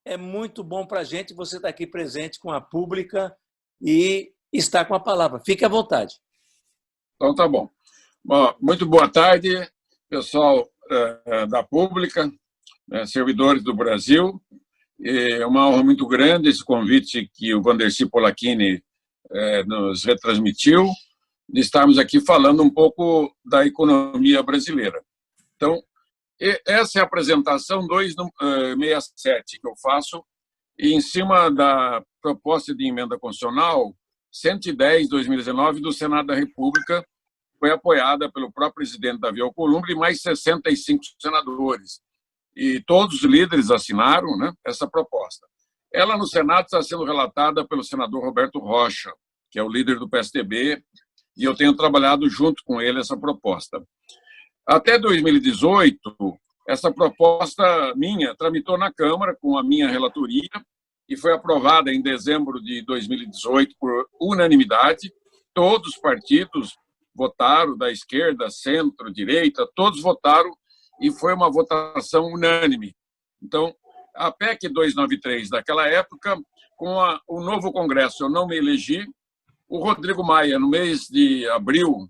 É muito bom para a gente você estar aqui presente com a pública e estar com a palavra. Fique à vontade. Então, tá bom. Bom, muito boa tarde, pessoal da Pública, servidores do Brasil. É uma honra muito grande esse convite que o Vandercy Polacchini nos retransmitiu, de estarmos aqui falando um pouco da economia brasileira. Então, essa é a apresentação 267 que eu faço, e em cima da proposta de emenda constitucional 110/2019 do Senado da República, foi apoiada pelo próprio presidente Davi Alcolumbre e mais 65 senadores. E todos os líderes assinaram, né, essa proposta. Ela, no Senado, está sendo relatada pelo senador Roberto Rocha, que é o líder do PSDB, e eu tenho trabalhado junto com ele essa proposta. Até 2018, essa proposta minha tramitou na Câmara com a minha relatoria e foi aprovada em dezembro de 2018 por unanimidade. Todos os partidos votaram, da esquerda, centro, direita, todos votaram e foi uma votação unânime. Então, a PEC 293 daquela época, com o novo Congresso, eu não me elegi, o Rodrigo Maia, no mês de abril,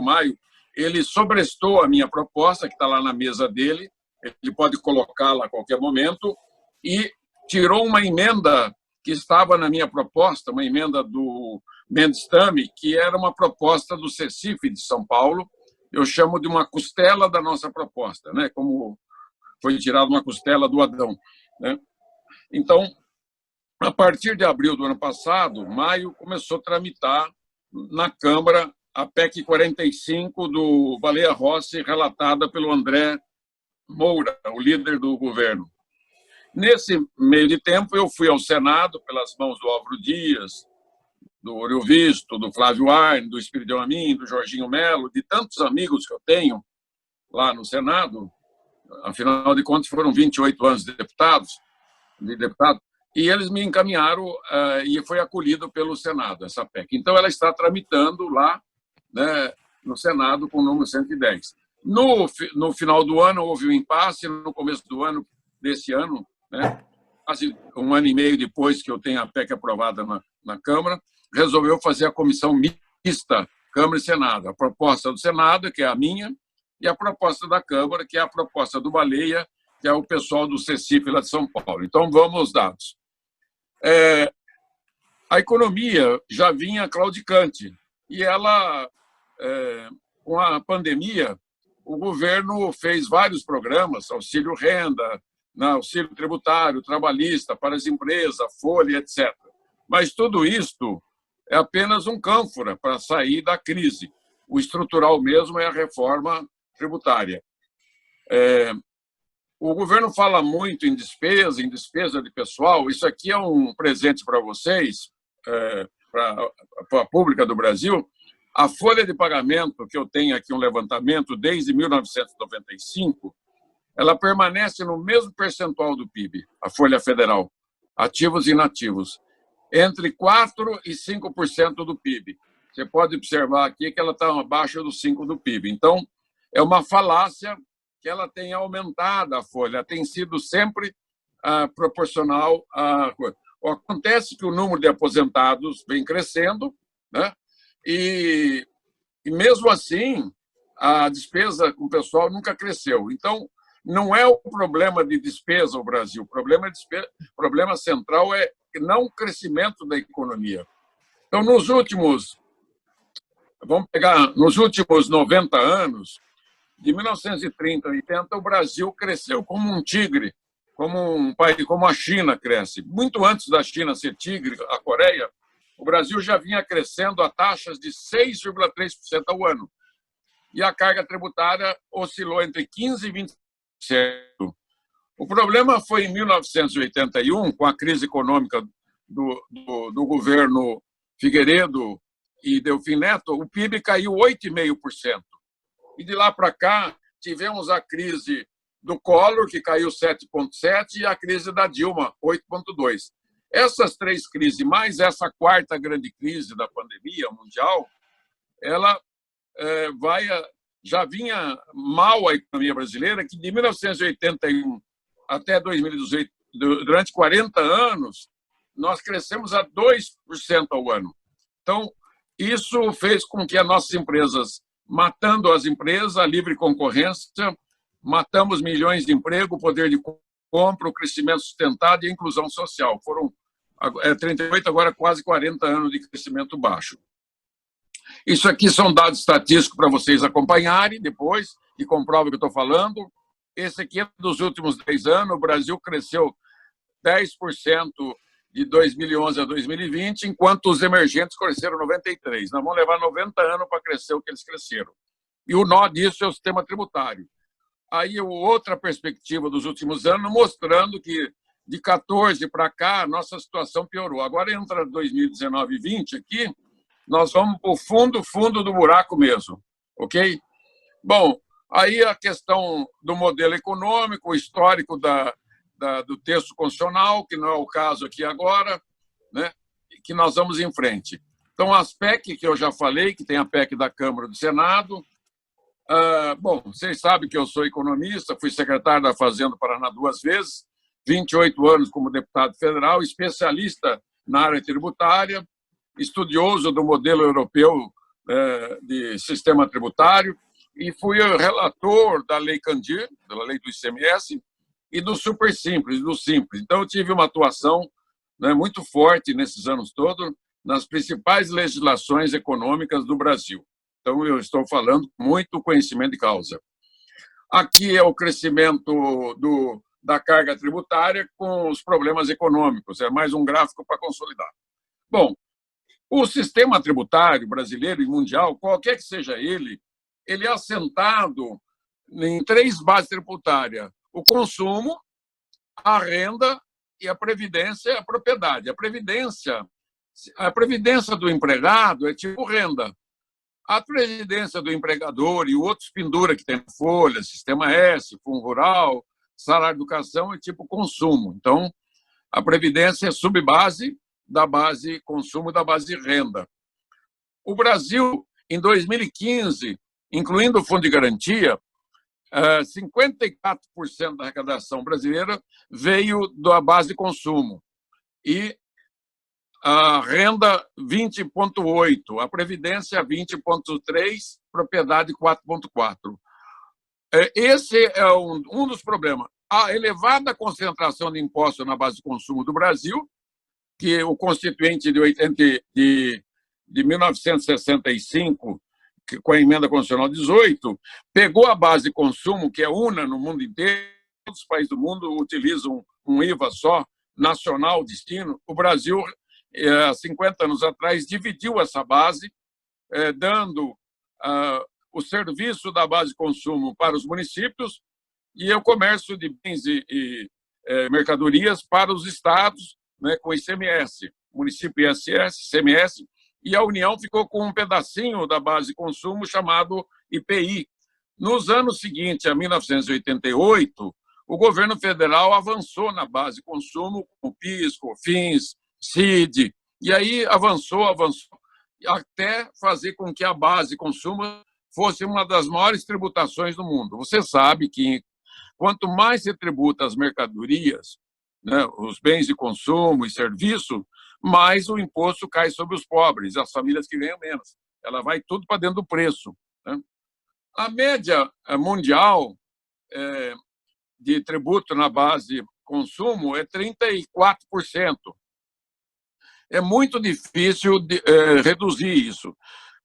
maio, ele sobrestou a minha proposta, que está lá na mesa dele, ele pode colocá-la a qualquer momento, e tirou uma emenda que estava na minha proposta, uma emenda do Mendes Tame, que era uma proposta do CECIF de São Paulo. Eu chamo de uma costela da nossa proposta, né? Como foi tirada uma costela do Adão, né? Então, a partir de abril do ano passado, maio, começou a tramitar na Câmara a PEC 45 do Baleia Rossi, relatada pelo André Moura, o líder do governo. Nesse meio de tempo, eu fui ao Senado, pelas mãos do Álvaro Dias, do Ouro Visto, do Flávio Arne, do Espírito Amin, do Jorginho Melo, de tantos amigos que eu tenho lá no Senado. Afinal de contas, foram 28 anos de deputado, e eles me encaminharam e foi acolhido pelo Senado, essa PEC. Então, ela está tramitando lá, né, no Senado com o número 110. No final do ano, houve um impasse, no começo do ano, desse ano, né, quase um ano e meio depois que eu tenho a PEC aprovada na Câmara, resolveu fazer a comissão mista Câmara e Senado. A proposta do Senado, que é a minha, e a proposta da Câmara, que é a proposta do Baleia, que é o pessoal do CECIF lá de São Paulo. Então, vamos aos dados. A economia já vinha claudicante, e ela, com a pandemia, o governo fez vários programas, auxílio renda, auxílio tributário, trabalhista para as empresas, folha, etc. Mas tudo isto é apenas um cânfora para sair da crise. O estrutural mesmo é a reforma tributária. O governo fala muito em despesa de pessoal. Isso aqui é um presente para vocês, para a Pública do Brasil. A folha de pagamento, que eu tenho aqui um levantamento desde 1995, ela permanece no mesmo percentual do PIB, a folha federal, ativos e inativos, entre 4% e 5% do PIB. Você pode observar aqui que ela está abaixo dos 5% do PIB. Então, é uma falácia que ela tem aumentado a folha, tem sido sempre proporcional à coisa. Acontece que o número de aposentados vem crescendo, né? E mesmo assim, a despesa com o pessoal nunca cresceu. Então, não é o problema de despesa o Brasil, o problema central é não o crescimento da economia. Então, nos últimos 90 anos, de 1930 a 80, o Brasil cresceu como um tigre, como um país, como a China cresce. Muito antes da China ser tigre, a Coreia, o Brasil já vinha crescendo a taxas de 6,3% ao ano. E a carga tributária oscilou entre 15% e 20%. O problema foi em 1981, com a crise econômica do governo Figueiredo e Delfim Neto, o PIB caiu 8,5%. E de lá para cá, tivemos a crise do Collor, que caiu 7,7%, e a crise da Dilma, 8,2%. Essas três crises, mais essa quarta grande crise da pandemia mundial, ela já vinha mal a economia brasileira, que de 1981 até 2018 durante 40 anos, nós crescemos a 2% ao ano. Então, isso fez com que as nossas empresas, matando as empresas, a livre concorrência, matamos milhões de empregos, poder de compra, o crescimento sustentado e a inclusão social. Foram 38, agora quase 40 anos de crescimento baixo. Isso aqui são dados estatísticos para vocês acompanharem depois, e comprovam o que eu estou falando. Esse aqui é dos últimos 10 anos, o Brasil cresceu 10% de 2011 a 2020, enquanto os emergentes cresceram 93%. Nós vamos levar 90 anos para crescer o que eles cresceram. E o nó disso é o sistema tributário. Aí, outra perspectiva dos últimos anos, mostrando que de 14 para cá, a nossa situação piorou. Agora entra 2019 e 20 aqui, nós vamos para o fundo do buraco mesmo, ok? Bom, aí a questão do modelo econômico, o histórico do texto constitucional, que não é o caso aqui agora, né? Que nós vamos em frente. Então, as PEC, que eu já falei, que tem a PEC da Câmara e do Senado. Bom, vocês sabem que eu sou economista, fui secretário da Fazenda do Paraná 2 vezes, 28 anos como deputado federal, especialista na área tributária, estudioso do modelo europeu de sistema tributário, e fui relator da Lei Candir, da lei do ICMS, e do Super Simples, do Simples. Então, eu tive uma atuação, né, muito forte nesses anos todos nas principais legislações econômicas do Brasil. Então, eu estou falando com muito conhecimento de causa. Aqui é o crescimento da carga tributária com os problemas econômicos. É mais um gráfico para consolidar. Bom, o sistema tributário brasileiro e mundial, qualquer que seja ele é assentado em 3 bases tributárias: o consumo, a renda e a previdência e a propriedade. A previdência do empregado é tipo renda. A previdência do empregador e outros pendura que tem na folha, Sistema S, Fundo Rural, Salário de Educação, é tipo consumo. Então, a previdência é subbase da base consumo e da base renda. O Brasil, em 2015, incluindo o Fundo de Garantia, 54% da arrecadação brasileira veio da base de consumo e a renda 20,8%, a previdência 20,3%, propriedade 4,4%. Esse é um dos problemas. A elevada concentração de impostos na base de consumo do Brasil, que o Constituinte de 1965, com a emenda constitucional 18, pegou a base de consumo, que é una no mundo inteiro, todos os países do mundo utilizam um IVA só, nacional, destino. O Brasil, há 50 anos atrás, dividiu essa base, dando o serviço da base de consumo para os municípios e o comércio de bens e mercadorias para os estados, né, com ICMS, município ISS, ICMS, e a União ficou com um pedacinho da base de consumo chamado IPI. Nos anos seguintes, a 1988, o governo federal avançou na base de consumo com PIS, COFINS, CID, e aí avançou, até fazer com que a base de consumo fosse uma das maiores tributações do mundo. Você sabe que quanto mais se tributa as mercadorias, né, os bens de consumo e serviço, mais o imposto cai sobre os pobres, as famílias que ganham menos. Ela vai tudo para dentro do preço, né? A média mundial de tributo na base consumo é 34%. É muito difícil reduzir isso.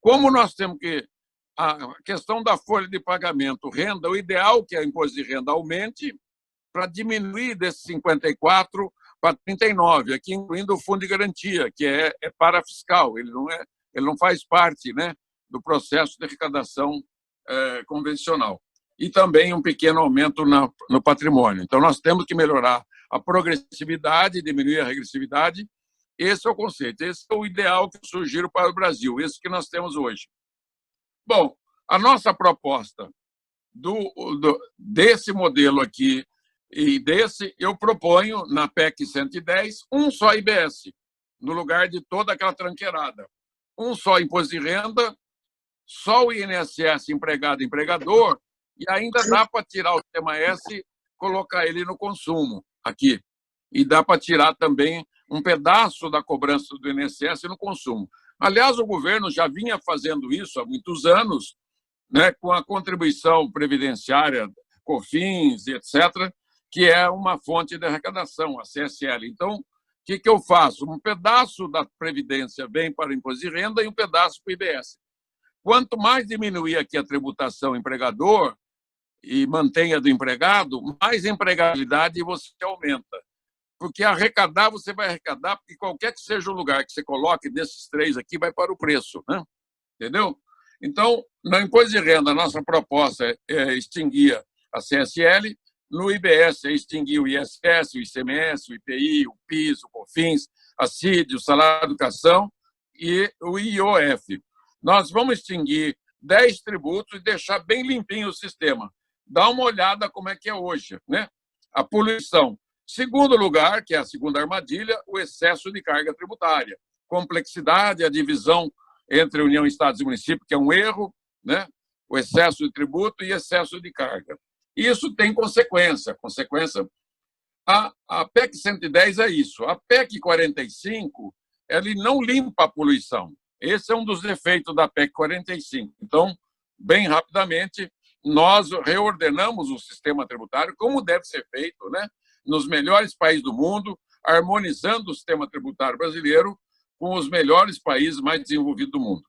Como nós temos que... A questão da folha de pagamento, renda, o ideal que o imposto de renda aumente para diminuir desses 54% para 39%, aqui incluindo o fundo de garantia, que é parafiscal, ele não faz parte, né, do processo de arrecadação convencional. E também um pequeno aumento no patrimônio. Então, nós temos que melhorar a progressividade, diminuir a regressividade. Esse é o conceito, esse é o ideal que eu sugiro para o Brasil, esse que nós temos hoje. Bom, a nossa proposta desse modelo aqui e desse, eu proponho, na PEC 110, um só IBS, no lugar de toda aquela tranqueirada. Um só imposto de renda, só o INSS empregado e empregador, e ainda dá para tirar o tema S e colocar ele no consumo, aqui. e dá para tirar também um pedaço da cobrança do INSS no consumo. Aliás, o governo já vinha fazendo isso há muitos anos, né, com a contribuição previdenciária, COFINS, etc., que é uma fonte de arrecadação, a CSL. Então, o que eu faço? Um pedaço da Previdência vem para o imposto de renda e um pedaço para o IBS. Quanto mais diminuir aqui a tributação empregador e mantenha do empregado, mais empregabilidade você aumenta. Porque arrecadar, você vai arrecadar, porque qualquer que seja o lugar que você coloque desses três aqui, vai para o preço, né? Entendeu? Então, no imposto de renda, a nossa proposta é extinguir a CSL, no IBS é extinguir o ISS, o ICMS, o IPI, o PIS, o COFINS, a CID, o salário de educação e o IOF. Nós vamos extinguir 10 tributos e deixar bem limpinho o sistema. Dá uma olhada como é que é hoje, né? A poluição. Segundo lugar, que é a segunda armadilha, o excesso de carga tributária. Complexidade, a divisão entre União, Estados e município, que é um erro, né? O excesso de tributo e excesso de carga. Isso tem consequência. A PEC 110 é isso. A PEC 45, ele não limpa a poluição. Esse é um dos efeitos da PEC 45. Então, bem rapidamente, nós reordenamos o sistema tributário, como deve ser feito, né? Nos melhores países do mundo, harmonizando o sistema tributário brasileiro com os melhores países mais desenvolvidos do mundo.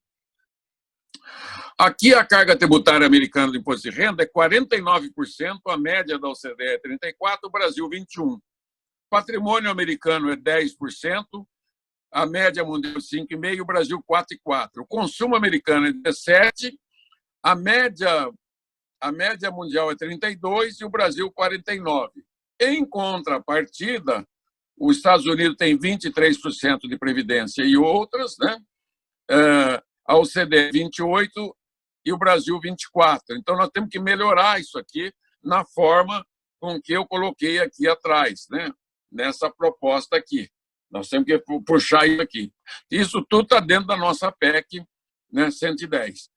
Aqui a carga tributária americana do imposto de renda é 49%, a média da OCDE é 34%, o Brasil 21%. Patrimônio americano é 10%, a média mundial é 5,5%, o Brasil 4,4%. O consumo americano é 17%, a média mundial é 32% e o Brasil 49%. Em contrapartida, os Estados Unidos tem 23% de previdência e outras, né? A OCDE 28% e o Brasil 24%. Então, nós temos que melhorar isso aqui na forma com que eu coloquei aqui atrás, né? Nessa proposta aqui. Nós temos que puxar isso aqui. Isso tudo está dentro da nossa PEC, né, 110.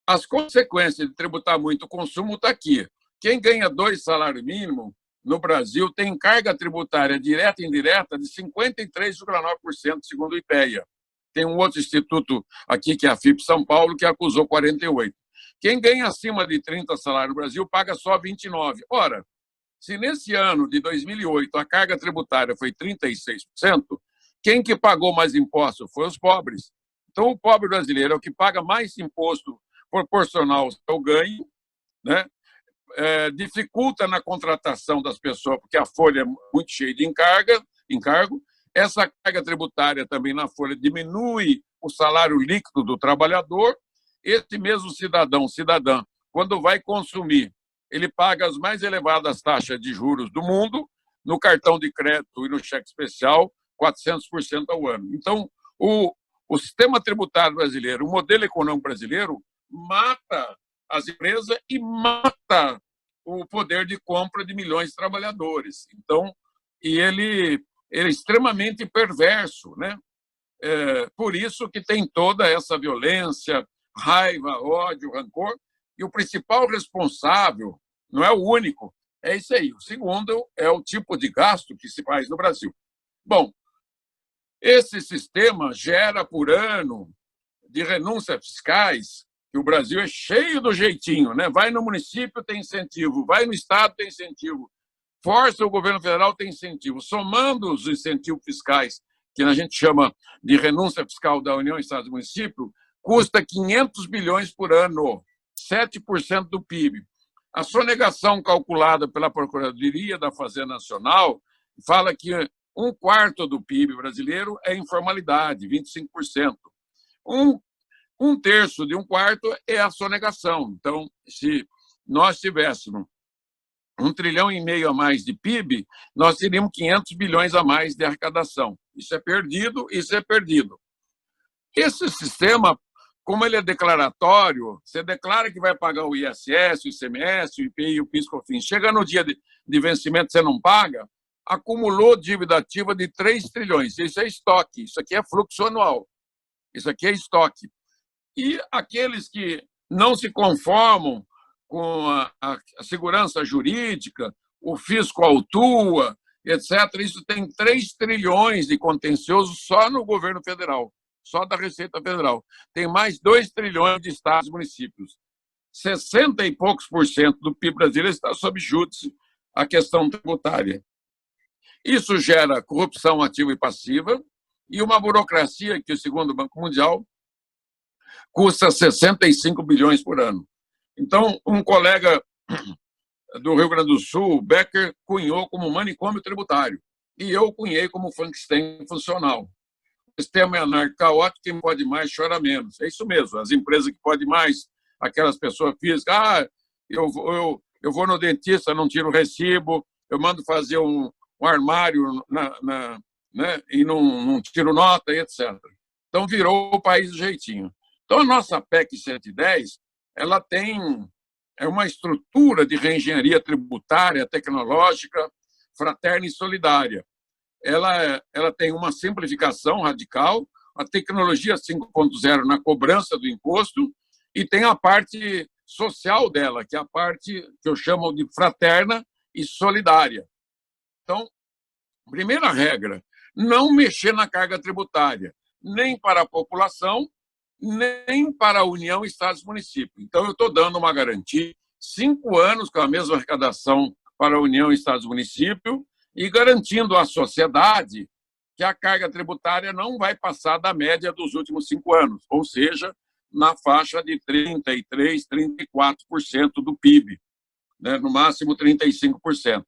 As consequências de tributar muito o consumo estão aqui. Quem ganha 2 salários mínimos no Brasil tem carga tributária direta e indireta de 53,9%, segundo o IPEA. Tem um outro instituto aqui, que é a FIP São Paulo, que acusou 48%. Quem ganha acima de 30 salários no Brasil paga só 29%. Ora, se nesse ano de 2008 a carga tributária foi 36%, quem que pagou mais imposto foi os pobres. Então, o pobre brasileiro é o que paga mais imposto proporcional ao seu ganho, né? Dificulta na contratação das pessoas, porque a folha é muito cheia de encargo. Essa carga tributária também na folha diminui o salário líquido do trabalhador. Esse mesmo cidadã, quando vai consumir, ele paga as mais elevadas taxas de juros do mundo, no cartão de crédito e no cheque especial, 400% ao ano. Então, o sistema tributário brasileiro, o modelo econômico brasileiro, mata as empresas e mata o poder de compra de milhões de trabalhadores. Então, ele é extremamente perverso, né? Por isso que tem toda essa violência, raiva, ódio, rancor, e o principal responsável, não é o único, é isso aí. O segundo é o tipo de gasto que se faz no Brasil. Bom, esse sistema gera por ano de renúncias fiscais, que o Brasil é cheio do jeitinho, né? Vai no município, tem incentivo, vai no estado, tem incentivo, força o governo federal, tem incentivo. Somando os incentivos fiscais, que a gente chama de renúncia fiscal da União, Estado e Município, custa 500 bilhões por ano, 7% do PIB. A sonegação calculada pela Procuradoria da Fazenda Nacional fala que 1/4 do PIB brasileiro é informalidade, 25%. Um terço de 1/4 é a sonegação. Então, se nós tivéssemos 1,5 trilhão a mais de PIB, nós teríamos 500 bilhões a mais de arrecadação. Isso é perdido. Esse sistema, como ele é declaratório, você declara que vai pagar o ISS, o ICMS, o IPI, o PIS, COFINS. Chega no dia de vencimento, você não paga, acumulou dívida ativa de 3 trilhões. Isso é estoque, isso aqui é fluxo anual. Isso aqui é estoque. E aqueles que não se conformam com a segurança jurídica, o fisco autua etc. Isso tem 3 trilhões de contencioso só no governo federal, só da Receita Federal. Tem mais 2 trilhões de estados e municípios. 60 e poucos por cento do PIB brasileiro está sob júdice a questão tributária. Isso gera corrupção ativa e passiva e uma burocracia que, segundo o Banco Mundial, custa 65 bilhões por ano. Então, um colega do Rio Grande do Sul, Becker, cunhou como manicômio tributário e eu cunhei como Frankenstein funcional. O sistema é anárquico, caótico, quem pode mais chora menos. É isso mesmo, as empresas que podem mais, aquelas pessoas físicas, eu vou no dentista, não tiro o recibo, eu mando fazer um armário né, e não tiro nota, etc. Então, virou o país do jeitinho. Então, a nossa PEC 110, ela tem uma estrutura de reengenharia tributária, tecnológica, fraterna e solidária. Ela tem uma simplificação radical, a tecnologia 5.0 na cobrança do imposto, e tem a parte social dela, que é a parte que eu chamo de fraterna e solidária. Então, primeira regra, não mexer na carga tributária, nem para a população, nem para a União, Estados e municípios. Então, eu estou dando uma garantia, 5 anos com a mesma arrecadação para a União, Estados e municípios, e garantindo à sociedade que a carga tributária não vai passar da média dos últimos 5 anos, ou seja, na faixa de 33%, 34% do PIB, né? No máximo 35%.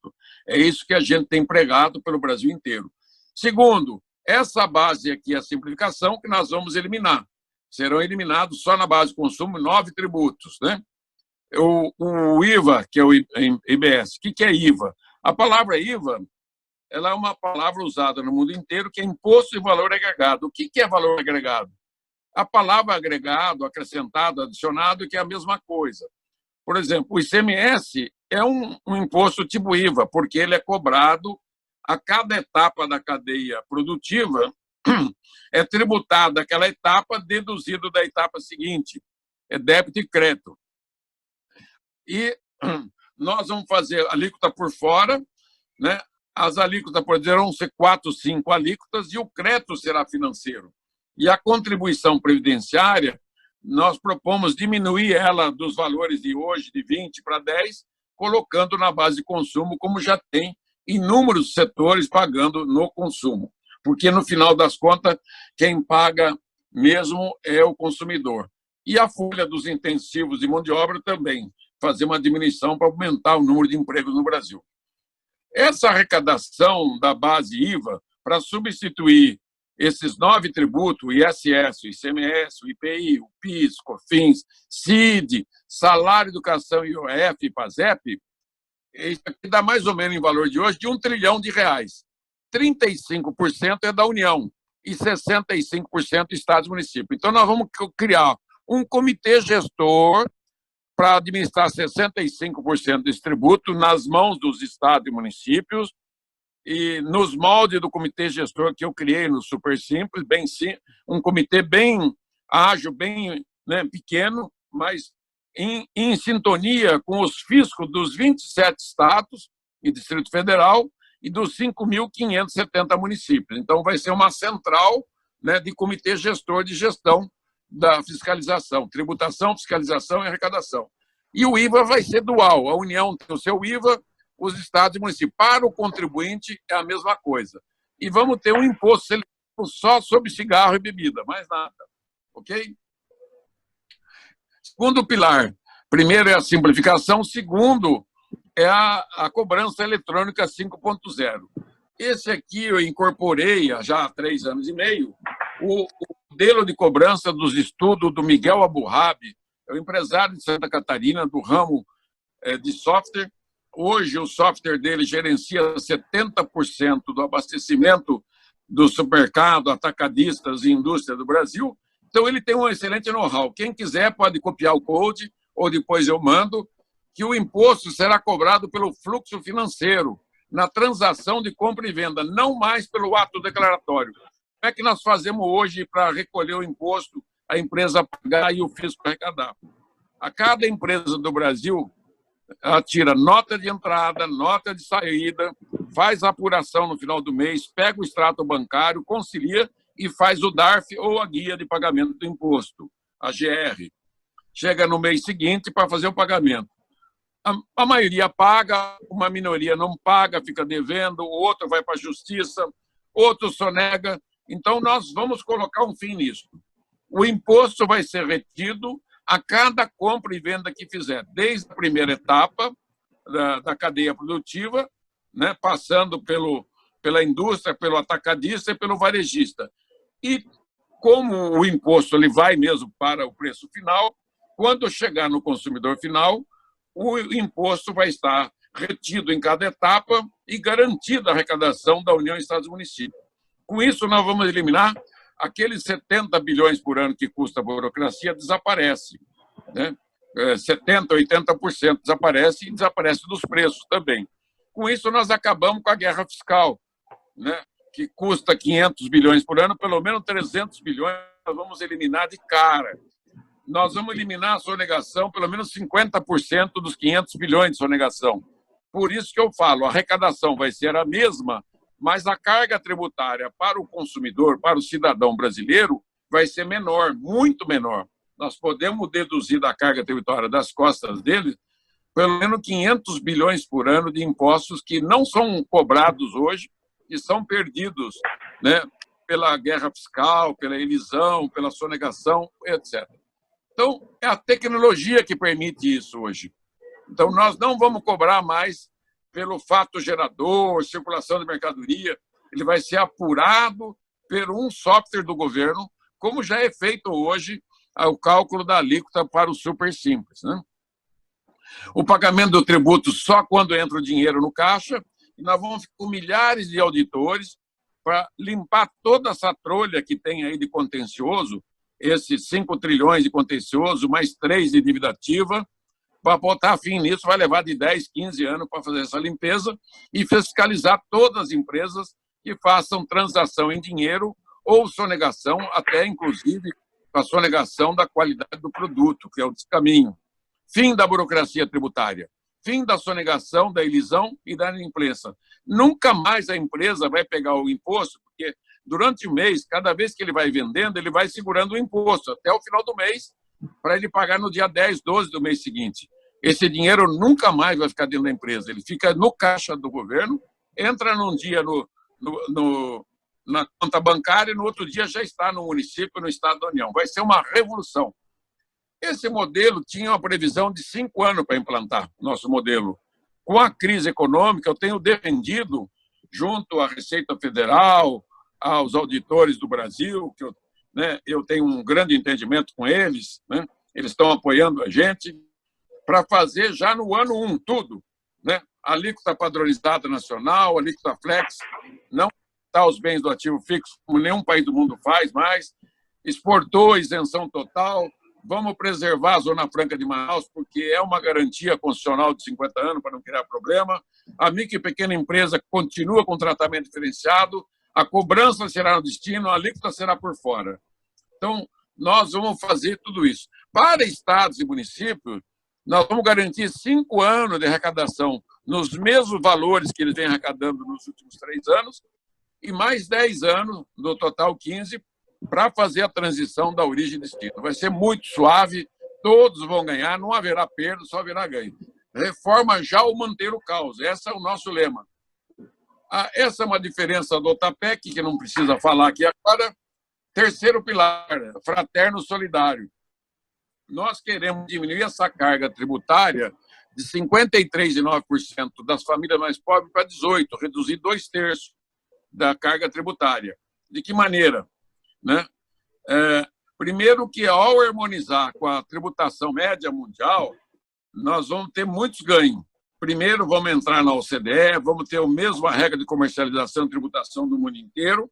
É isso que a gente tem pregado pelo Brasil inteiro. Segundo, essa base aqui é a simplificação que nós vamos eliminar. Serão eliminados só na base de consumo 9 tributos, né? O IVA, que é o IBS. O que é IVA? A palavra IVA, ela é uma palavra usada no mundo inteiro, que é imposto de valor agregado. O que é valor agregado? A palavra agregado, acrescentado, adicionado, que é a mesma coisa. Por exemplo, o ICMS é um imposto tipo IVA, porque ele é cobrado a cada etapa da cadeia produtiva, é tributada aquela etapa, deduzido da etapa seguinte. É débito e crédito. E nós vamos fazer alíquota por fora, né? As alíquotas poderão ser 4, 5 alíquotas e o crédito será financeiro. E a contribuição previdenciária, nós propomos diminuir ela dos valores de hoje, de 20 para 10, colocando na base de consumo, como já tem inúmeros setores pagando no consumo. Porque, no final das contas, quem paga mesmo é o consumidor. E a folha dos intensivos de mão de obra também, fazer uma diminuição para aumentar o número de empregos no Brasil. Essa arrecadação da base IVA, para substituir esses 9 tributos, o ISS, o ICMS, o IPI, o PIS, COFINS, CID, salário, educação, IOF e PASEP, isso aqui dá mais ou menos em valor de hoje de R$1 trilhão. 35% é da União e 65% Estados e municípios. Então, nós vamos criar um comitê gestor para administrar 65% desse tributo nas mãos dos estados e municípios e nos moldes do comitê gestor que eu criei no Super Simples, bem um comitê bem ágil, bem, né, pequeno, mas em sintonia com os fiscos dos 27 estados e Distrito Federal e dos 5.570 municípios. Então, vai ser uma central, né, de comitê gestor de gestão da fiscalização, tributação, fiscalização e arrecadação. E o IVA vai ser dual. A União tem o seu IVA, os estados e municípios. Para o contribuinte é a mesma coisa. E vamos ter um imposto seletivo só sobre cigarro e bebida, mais nada. Ok? Segundo pilar, primeiro é a simplificação, segundo é a cobrança eletrônica 5.0. Esse aqui eu incorporei já há 3 anos e meio, o modelo de cobrança dos estudos do Miguel Aburrab, é um empresário de Santa Catarina, do ramo de software. Hoje, o software dele gerencia 70% do abastecimento do supermercado, atacadistas e indústria do Brasil. Então, ele tem um excelente know-how. Quem quiser pode copiar o code, ou depois eu mando, que o imposto será cobrado pelo fluxo financeiro, na transação de compra e venda, não mais pelo ato declaratório. Como é que nós fazemos hoje para recolher o imposto, a empresa pagar e o fisco arrecadar? A cada empresa do Brasil ela tira nota de entrada, nota de saída, faz a apuração no final do mês, pega o extrato bancário, concilia e faz o DARF ou a guia de pagamento do imposto, a GR. Chega no mês seguinte para fazer o pagamento. A maioria paga, uma minoria não paga, fica devendo, o outro vai para a justiça, outro sonega. Então, nós vamos colocar um fim nisso. O imposto vai ser retido a cada compra e venda que fizer, desde a primeira etapa da cadeia produtiva, né, passando pela indústria, pelo atacadista e pelo varejista. E como o imposto ele vai mesmo para o preço final, quando chegar no consumidor final, o imposto vai estar retido em cada etapa e garantida a arrecadação da União, Estados e Municípios. Com isso, nós vamos eliminar aqueles 70 bilhões por ano que custa a burocracia, desaparece. Né? 70%, 80% desaparece e desaparece dos preços também. Com isso, nós acabamos com a guerra fiscal, né? Que custa 500 bilhões por ano, pelo menos 300 bilhões nós vamos eliminar de cara. Nós vamos eliminar a sonegação, pelo menos 50% dos 500 bilhões de sonegação. Por isso que eu falo, a arrecadação vai ser a mesma, mas a carga tributária para o consumidor, para o cidadão brasileiro, vai ser menor, muito menor. Nós podemos deduzir da carga tributária das costas dele pelo menos 500 bilhões por ano de impostos que não são cobrados hoje e são perdidos, né, pela guerra fiscal, pela elisão, pela sonegação, etc. Então, é a tecnologia que permite isso hoje. Então, nós não vamos cobrar mais pelo fato gerador, circulação de mercadoria. Ele vai ser apurado por um software do governo, como já é feito hoje o cálculo da alíquota para o super simples, né? O pagamento do tributo só quando entra o dinheiro no caixa, e nós vamos com milhares de auditores para limpar toda essa trolha que tem aí de contencioso, esses 5 trilhões de contencioso, mais 3 de dívida ativa. Para botar fim nisso, vai levar de 10, 15 anos para fazer essa limpeza e fiscalizar todas as empresas que façam transação em dinheiro ou sonegação, até inclusive a sonegação da qualidade do produto, que é o descaminho. Fim da burocracia tributária, fim da sonegação, da elisão e da inadimplência. Nunca mais a empresa vai pegar o imposto, porque durante o mês, cada vez que ele vai vendendo, ele vai segurando o imposto até o final do mês, para ele pagar no dia 10, 12 do mês seguinte. Esse dinheiro nunca mais vai ficar dentro da empresa, ele fica no caixa do governo, entra num dia na conta bancária e no outro dia já está no município, no estado da União. Vai ser uma revolução. Esse modelo tinha uma previsão de 5 anos para implantar, nosso modelo. Com a crise econômica, eu tenho defendido, junto à Receita Federal, aos auditores do Brasil, que eu tenho um grande entendimento com eles, né? Eles estão apoiando a gente, para fazer já no ano 1 tudo, né? Alíquota padronizada nacional, alíquota flex, não tá os bens do ativo fixo, como nenhum país do mundo faz mais, exportou isenção total. Vamos preservar a Zona Franca de Manaus, porque é uma garantia constitucional de 50 anos para não criar problema. A micro e pequena empresa continua com tratamento diferenciado, a cobrança será no destino, a alíquota será por fora. Então, nós vamos fazer tudo isso. Para estados e municípios, nós vamos garantir 5 anos de arrecadação nos mesmos valores que eles vêm arrecadando nos últimos 3 anos e mais 10 anos, no total 15, para fazer a transição da origem e destino. Vai ser muito suave, todos vão ganhar, não haverá perda, só haverá ganho. Reforma já ou manter o caos, esse é o nosso lema. Essa é uma diferença do OTAPEC, que não precisa falar aqui agora. Terceiro pilar, fraterno solidário. Nós queremos diminuir essa carga tributária de 53,9% das famílias mais pobres para 18%, reduzir 2/3 da carga tributária. De que maneira? Né? Primeiro que, ao harmonizar com a tributação média mundial, nós vamos ter muitos ganhos. Primeiro, vamos entrar na OCDE, vamos ter a mesma regra de comercialização e tributação do mundo inteiro,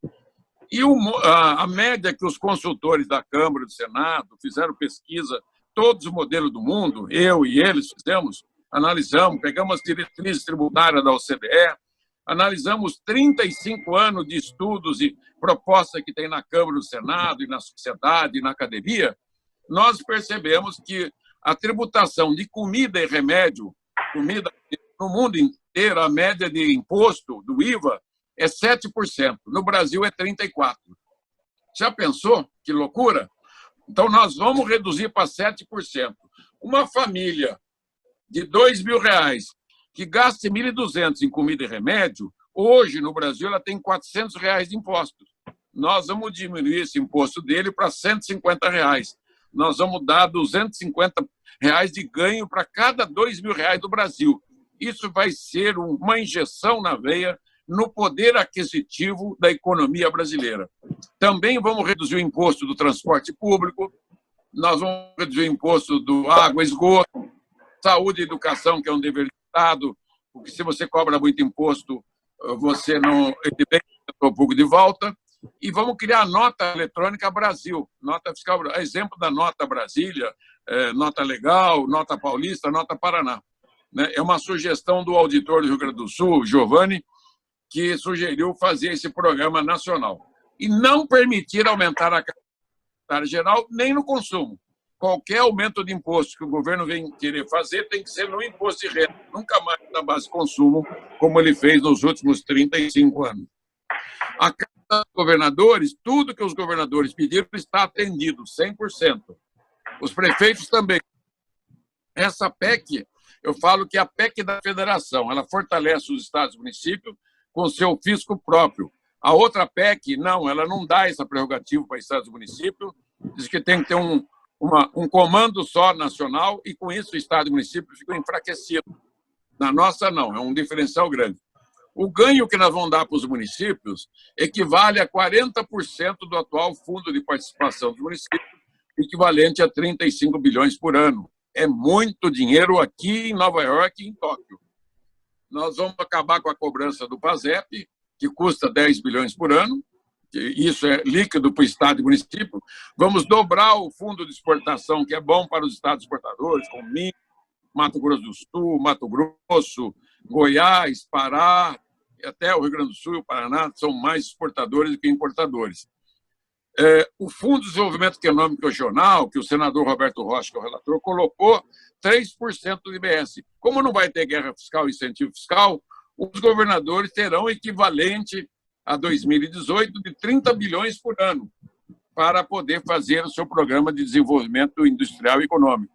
e a média que os consultores da Câmara e do Senado fizeram pesquisa, todos os modelos do mundo, eu e eles fizemos, analisamos, pegamos as diretrizes tributárias da OCDE, analisamos 35 anos de estudos e propostas que tem na Câmara, no Senado, e na sociedade, e na academia. Nós percebemos que a tributação de comida e remédio comida, no mundo inteiro, a média de imposto do IVA é 7%. No Brasil, é 34%. Já pensou? Que loucura? Então, nós vamos reduzir para 7%. Uma família de R$2.000 que gaste R$1.200 em comida e remédio, hoje, no Brasil, ela tem R$400 de impostos. Nós vamos diminuir esse imposto dele para R$150. Nós vamos dar R$250 de ganho para cada R$2.000 do Brasil. Isso vai ser uma injeção na veia no poder aquisitivo da economia brasileira. Também vamos reduzir o imposto do transporte público, nós vamos reduzir o imposto do água, esgoto, saúde e educação, que é um dever do Estado, porque se você cobra muito imposto, você não tem um pouco de volta. E vamos criar a nota eletrônica Brasil, nota fiscal, exemplo da nota Brasília, nota legal, nota paulista, nota Paraná. É uma sugestão do auditor do Rio Grande do Sul, Giovanni, que sugeriu fazer esse programa nacional. E não permitir aumentar a carga tributária geral nem no consumo. Qualquer aumento de imposto que o governo vem querer fazer tem que ser no imposto de renda, nunca mais na base de consumo, como ele fez nos últimos 35 anos. A Câmara dos Governadores, tudo que os governadores pediram está atendido, 100%. Os prefeitos também. Essa PEC, eu falo que é a PEC da federação, ela fortalece os estados e municípios com seu fisco próprio. A outra PEC, não, ela não dá essa prerrogativa para estados e municípios, diz que tem que ter um comando só nacional e, com isso, o estado e município ficam enfraquecidos. Na nossa, não, é um diferencial grande. O ganho que nós vamos dar para os municípios equivale a 40% do atual fundo de participação dos municípios, equivalente a 35 bilhões por ano. É muito dinheiro aqui em Nova York e em Tóquio. Nós vamos acabar com a cobrança do PASEP, que custa 10 bilhões por ano, isso é líquido para o Estado e município. Vamos dobrar o fundo de exportação, que é bom para os estados exportadores, como Minas, Mato Grosso do Sul, Mato Grosso, Goiás, Pará, até o Rio Grande do Sul e o Paraná são mais exportadores do que importadores. O Fundo de Desenvolvimento Econômico Regional, que o senador Roberto Rocha, que é o relator, colocou 3% do IBS. Como não vai ter guerra fiscal e incentivo fiscal, os governadores terão equivalente a 2018 de 30 bilhões por ano para poder fazer o seu programa de desenvolvimento industrial e econômico.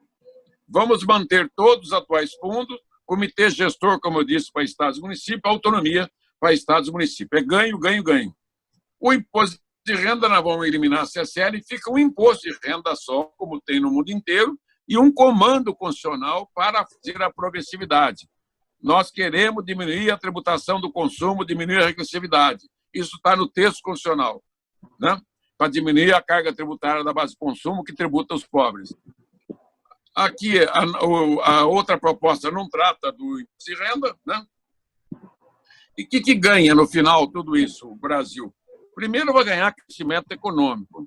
Vamos manter todos os atuais fundos, comitê gestor, como eu disse, para estados e municípios, autonomia para estados e municípios. É ganho, ganho, ganho. O imposto de renda nós vamos eliminar a CSL e fica um imposto de renda só, como tem no mundo inteiro, e um comando constitucional para fazer a progressividade. Nós queremos diminuir a tributação do consumo, diminuir a regressividade. Isso está no texto constitucional, né? Para diminuir a carga tributária da base de consumo que tributa os pobres. Aqui, a outra proposta não trata do imposto de renda, né? E o que ganha no final tudo isso, o Brasil? Primeiro, vai ganhar crescimento econômico.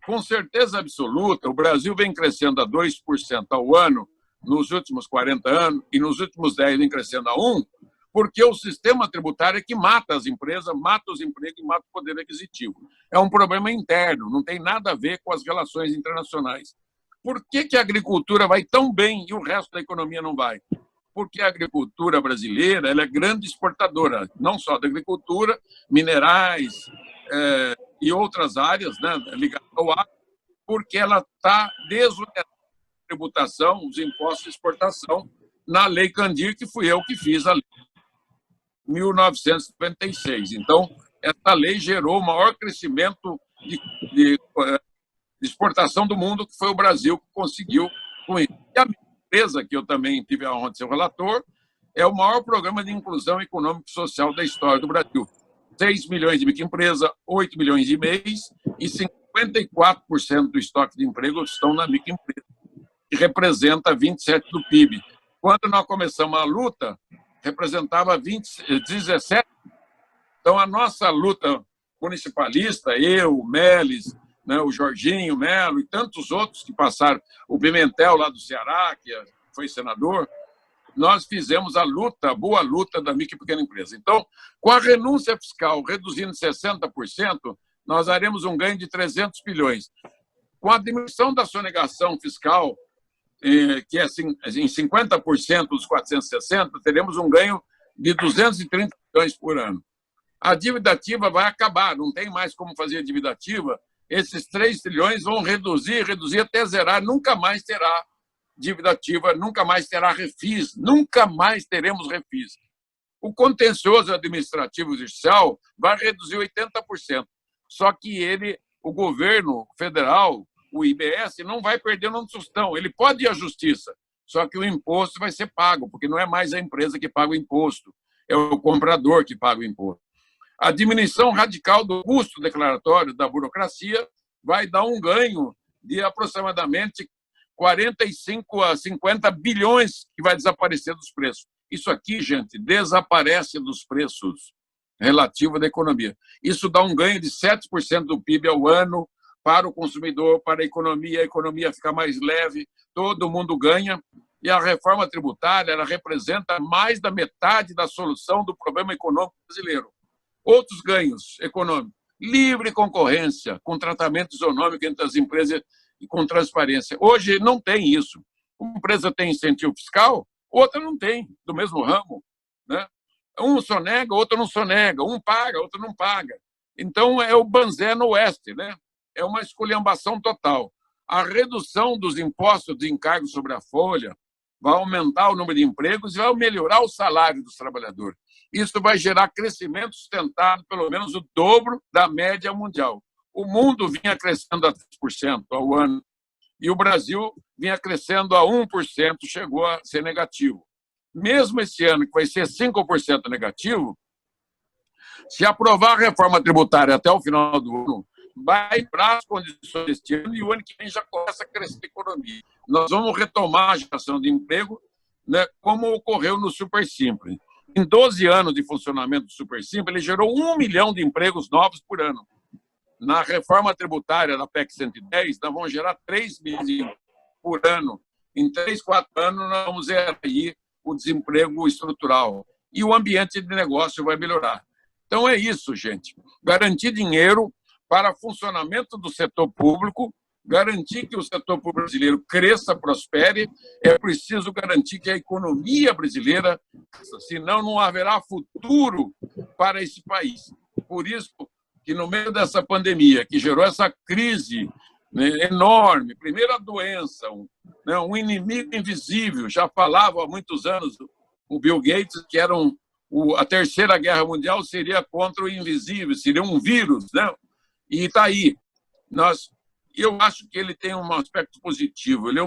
Com certeza absoluta, o Brasil vem crescendo a 2% ao ano nos últimos 40 anos e nos últimos 10 vem crescendo a 1%, porque o sistema tributário é que mata as empresas, mata os empregos e mata o poder aquisitivo. É um problema interno, não tem nada a ver com as relações internacionais. Por que a agricultura vai tão bem e o resto da economia não vai? Porque a agricultura brasileira ela é grande exportadora, não só da agricultura, minerais e outras áreas, né, ligadas ao agro, porque ela está desonerada da tributação, os impostos de exportação, na Lei Candir, que fui eu que fiz a lei de 1956. Então, essa lei gerou o maior crescimento de exportação do mundo, que foi o Brasil que conseguiu com isso. E a minha empresa, que eu também tive a honra de ser o relator, é o maior programa de inclusão econômica e social da história do Brasil. 6 milhões de microempresas, 8 milhões de MEIs e 54% do estoque de emprego estão na microempresa, que representa 27% do PIB. Quando nós começamos a luta, representava 17%. Então, a nossa luta municipalista, eu, o Meles, né, o Jorginho Melo e tantos outros que passaram, o Pimentel lá do Ceará, que foi senador, nós fizemos a luta, a boa luta da micro e pequena empresa. Então, com a renúncia fiscal reduzindo 60%, nós haremos um ganho de 300 bilhões. Com a diminuição da sonegação fiscal que é em 50% dos 460, teremos um ganho de 230 bilhões por ano. A dívida ativa vai acabar, não tem mais como fazer dívida ativa. Esses 3 trilhões vão reduzir até zerar, nunca mais terá dívida ativa, nunca mais terá refis, nunca mais teremos refis. O contencioso administrativo judicial vai reduzir 80%, só que o governo federal, o IBS, não vai perder no tostão. Ele pode ir à justiça, só que o imposto vai ser pago, porque não é mais a empresa que paga o imposto, é o comprador que paga o imposto. A diminuição radical do custo declaratório da burocracia vai dar um ganho de aproximadamente 45 a 50 bilhões que vai desaparecer dos preços. Isso aqui, gente, desaparece dos preços relativos da economia. Isso dá um ganho de 7% do PIB ao ano para o consumidor, para a economia fica mais leve, todo mundo ganha. E a reforma tributária ela representa mais da metade da solução do problema econômico brasileiro. Outros ganhos econômicos: livre concorrência, com tratamento isonômico entre as empresas e com transparência. Hoje não tem isso. Uma empresa tem incentivo fiscal, outra não tem, do mesmo ramo, né? Um sonega, outro não sonega. Um paga, outro não paga. Então, é o banzé no oeste, né? É uma esculhambação total. A redução dos impostos de encargos sobre a folha vai aumentar o número de empregos e vai melhorar o salário dos trabalhadores. Isso vai gerar crescimento sustentado pelo menos o dobro da média mundial. O mundo vinha crescendo a 3% ao ano e o Brasil vinha crescendo a 1%, chegou a ser negativo. Mesmo esse ano, que vai ser 5% negativo, se aprovar a reforma tributária até o final do ano, vai para as condições deste ano e o ano que vem já começa a crescer a economia. Nós vamos retomar a geração de emprego, né, como ocorreu no Super Simples. Em 12 anos de funcionamento do Super Simples, ele gerou 1 milhão de empregos novos por ano. Na reforma tributária da PEC 110, nós vamos gerar 3 milhões por ano. Em 3, 4 anos, nós vamos zerar aí o desemprego estrutural. E o ambiente de negócio vai melhorar. Então, é isso, gente. Garantir dinheiro para funcionamento do setor público, garantir que o setor público brasileiro cresça, prospere, é preciso garantir que a economia brasileira, senão não haverá futuro para esse país. Por isso que no meio dessa pandemia, que gerou essa crise, né, enorme, primeiro a doença, um inimigo invisível, já falava há muitos anos o Bill Gates, que era a Terceira Guerra Mundial seria contra o invisível, seria um vírus, né? E está aí. Eu acho que ele tem um aspecto positivo. Ele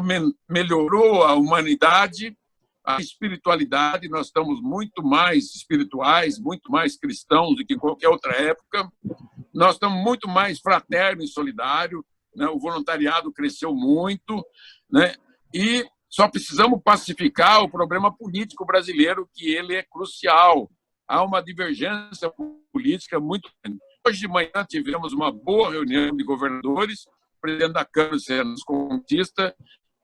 melhorou a humanidade, a espiritualidade. Nós estamos muito mais espirituais, muito mais cristãos do que em qualquer outra época. Nós estamos muito mais fraternos e solidários, né? O voluntariado cresceu muito, né? E só precisamos pacificar o problema político brasileiro, que ele é crucial. Há uma divergência política muito grande. Hoje de manhã tivemos uma boa reunião de governadores, o presidente da Câmara, Sernos Contista,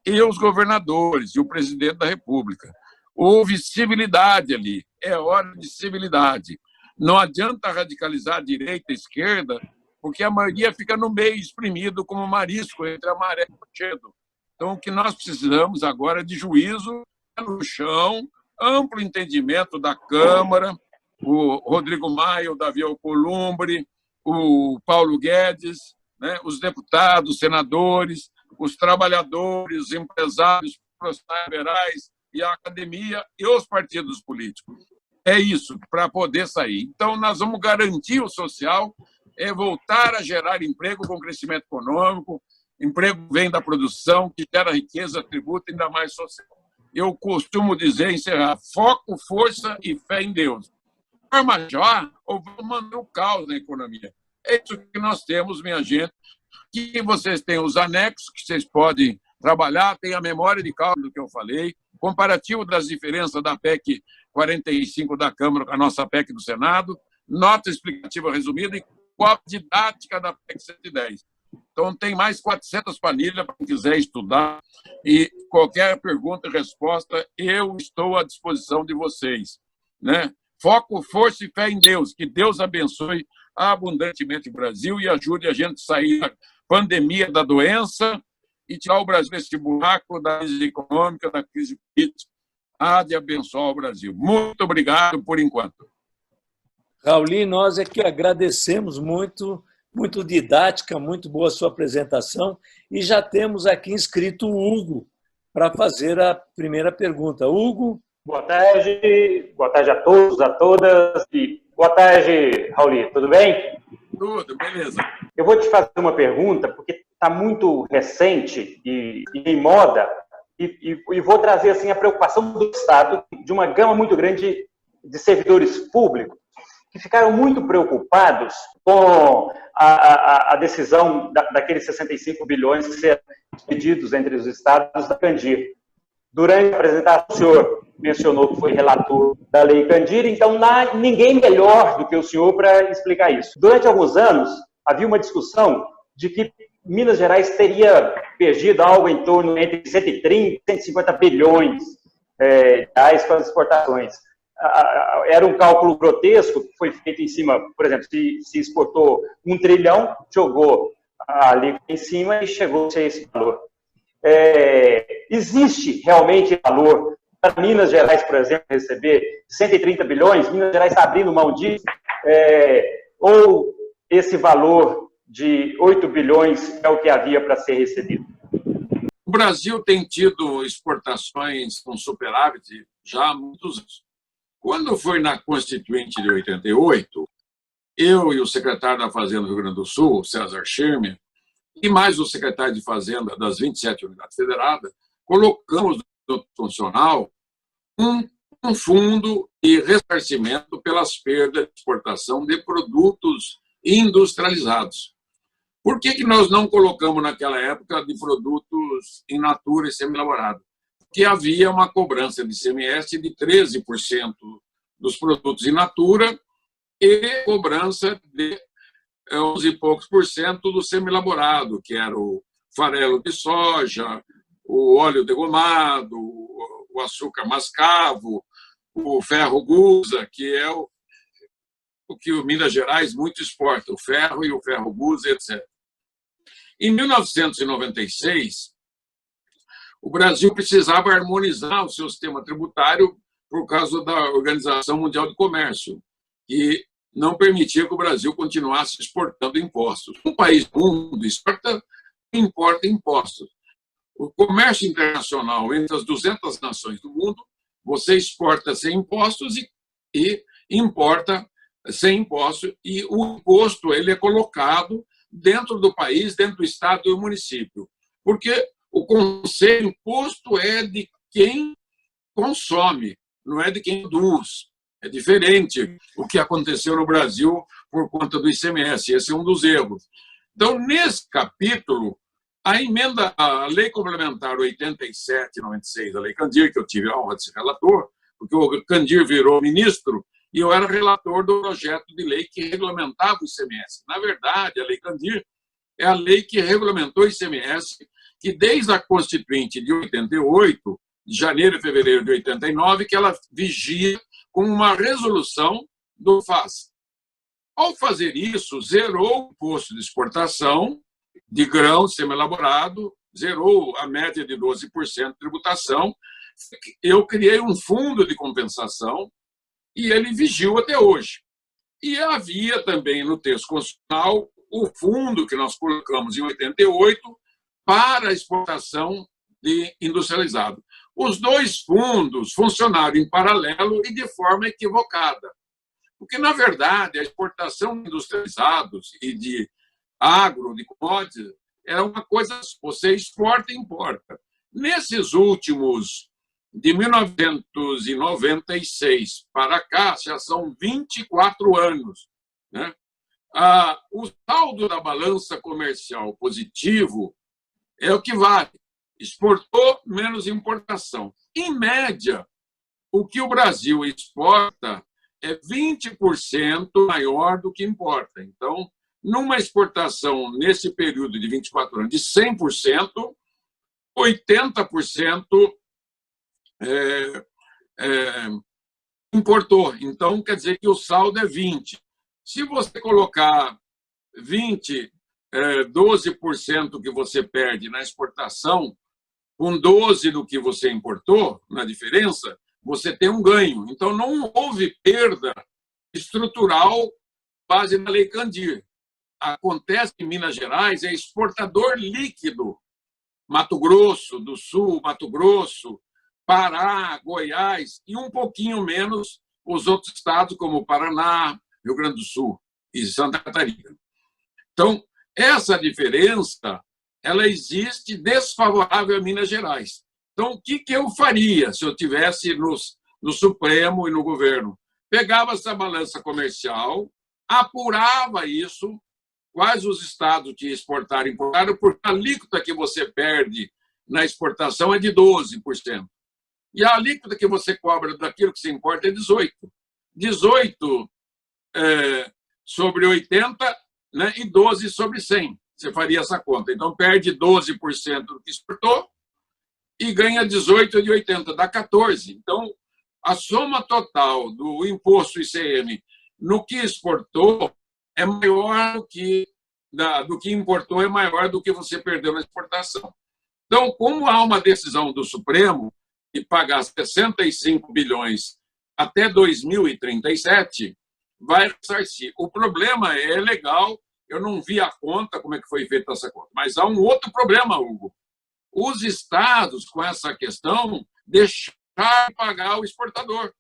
e os governadores, e o presidente da República. Houve civilidade ali, é hora de civilidade. Não adianta radicalizar a direita e a esquerda, porque a maioria fica no meio, espremido como marisco entre a maré e o cheiro. Então, o que nós precisamos agora é de juízo no chão, amplo entendimento da Câmara, o Rodrigo Maia, o Davi Alcolumbre, o Paulo Guedes, né, os deputados, senadores, os trabalhadores, os empresários, os profissionais liberais e a academia e os partidos políticos. É isso, para poder sair. Então, nós vamos garantir o social, é voltar a gerar emprego com crescimento econômico. Emprego vem da produção, que gera riqueza, tributo, ainda mais social. Eu costumo dizer, encerrar, foco, força e fé em Deus. Forma já, ou vamos mandar o caos na economia. É isso que nós temos, minha gente. Aqui vocês têm os anexos que vocês podem trabalhar, tem a memória de cálculo do que eu falei, comparativo das diferenças da PEC 45 da Câmara com a nossa PEC do Senado, nota explicativa resumida e qual a didática da PEC 110. Então, tem mais 400 planilhas para quem quiser estudar e qualquer pergunta e resposta, eu estou à disposição de vocês, né? Foco, força e fé em Deus. Que Deus abençoe abundantemente o Brasil e ajude a gente a sair da pandemia da doença e tirar o Brasil desse buraco da crise econômica, da crise política. Há de abençoar o Brasil. Muito obrigado por enquanto. Rauli, nós é que agradecemos muito, muito didática, muito boa a sua apresentação, e já temos aqui inscrito o Hugo para fazer a primeira pergunta. Hugo? Boa tarde a todos, a todas, e boa tarde, Rauli, tudo bem? Tudo, beleza. Eu vou te fazer uma pergunta, porque está muito recente e em moda, e vou trazer assim, a preocupação do Estado, de uma gama muito grande de servidores públicos, que ficaram muito preocupados com a decisão daqueles 65 bilhões que serão pedidos entre os estados da Candir. Durante a apresentação, o senhor mencionou que foi relator da Lei Candir, então não há ninguém melhor do que o senhor para explicar isso. Durante alguns anos, havia uma discussão de que Minas Gerais teria perdido algo em torno entre 130 e 150 bilhões de reais com as exportações. Era um cálculo grotesco que foi feito em cima, por exemplo, se exportou 1 trilhão, jogou ali em cima e chegou a esse valor. Existe realmente valor para Minas Gerais, por exemplo, receber 130 bilhões? Minas Gerais está abrindo mão disso? Ou esse valor de 8 bilhões é o que havia para ser recebido? O Brasil tem tido exportações com superávit já há muitos anos. Quando foi na Constituinte de 88, eu e o secretário da Fazenda do Rio Grande do Sul, César Schirmer, e mais o secretário de Fazenda das 27 unidades federadas, colocamos no funcional um fundo de ressarcimento pelas perdas de exportação de produtos industrializados. Por que nós não colocamos naquela época de produtos in natura e semi-elaborados? Que havia uma cobrança de ICMS de 13% dos produtos in natura e cobrança de 11 e poucos por cento do semi-elaborado, que era o farelo de soja, o óleo degomado, o açúcar mascavo, o ferro gusa, que é o que o Minas Gerais muito exporta, o ferro e o ferro gusa, etc. Em 1996, o Brasil precisava harmonizar o seu sistema tributário por causa da Organização Mundial do Comércio, que não permitia que o Brasil continuasse exportando impostos. Um país do mundo importa impostos. O comércio internacional entre as 200 nações do mundo, você exporta sem impostos e importa sem imposto, e o imposto ele é colocado dentro do país, dentro do estado e do município. Porque o conceito imposto é de quem consome, não é de quem produz. É diferente o que aconteceu no Brasil por conta do ICMS. Esse é um dos erros. Então, nesse capítulo, a Lei Complementar 87/96, a Lei Candir, que eu tive a honra de ser relator, porque o Candir virou ministro e eu era relator do projeto de lei que regulamentava o ICMS. Na verdade, a Lei Candir é a lei que regulamentou o ICMS, que desde a Constituinte de 88, de janeiro e fevereiro de 89, que ela vigia com uma resolução do FAS. Ao fazer isso, zerou o imposto de exportação de grão semi-elaborado, zerou a média de 12% de tributação. Eu criei um fundo de compensação e ele vigiu até hoje. E havia também no texto constitucional o fundo que nós colocamos em 88 para a exportação de industrializado. Os dois fundos funcionaram em paralelo e de forma equivocada. Porque, na verdade, a exportação de industrializados e de agro, de commodities, é uma coisa, você exporta e importa. Nesses últimos, de 1996 para cá, já são 24 anos, né? O saldo da balança comercial positivo é o que vale. Exportou menos importação. Em média, o que o Brasil exporta é 20% maior do que importa. Então, numa exportação, nesse período de 24 anos, de 100%, 80% importou. Então, quer dizer que o saldo é 20%. Se você colocar 20 12% que você perde na exportação, com 12% do que você importou, na diferença, você tem um ganho. Então, não houve perda estrutural base na Lei Candir. Acontece em Minas Gerais, é exportador líquido. Mato Grosso do Sul, Mato Grosso, Pará, Goiás e um pouquinho menos os outros estados, como Paraná, Rio Grande do Sul e Santa Catarina. Então, essa diferença ela existe desfavorável a Minas Gerais. Então, o que eu faria se eu tivesse no Supremo e no governo? Pegava essa balança comercial, apurava isso, quais os estados que exportaram e importaram, porque a alíquota que você perde na exportação é de 12%. E a alíquota que você cobra daquilo que você importa é 18%. 18% sobre 80%, né, e 12% sobre 100%. Você faria essa conta. Então, perde 12% do que exportou e ganha 18% de 80%, dá 14%. Então, a soma total do imposto ICM no que exportou é maior do que importou, é maior do que você perdeu na exportação. Então, como há uma decisão do Supremo de pagar 65 bilhões até 2037, vai ressarcir. O problema é legal, eu não vi a conta, como é que foi feita essa conta, mas há um outro problema, Hugo. Os estados, com essa questão, deixaram de pagar o exportador.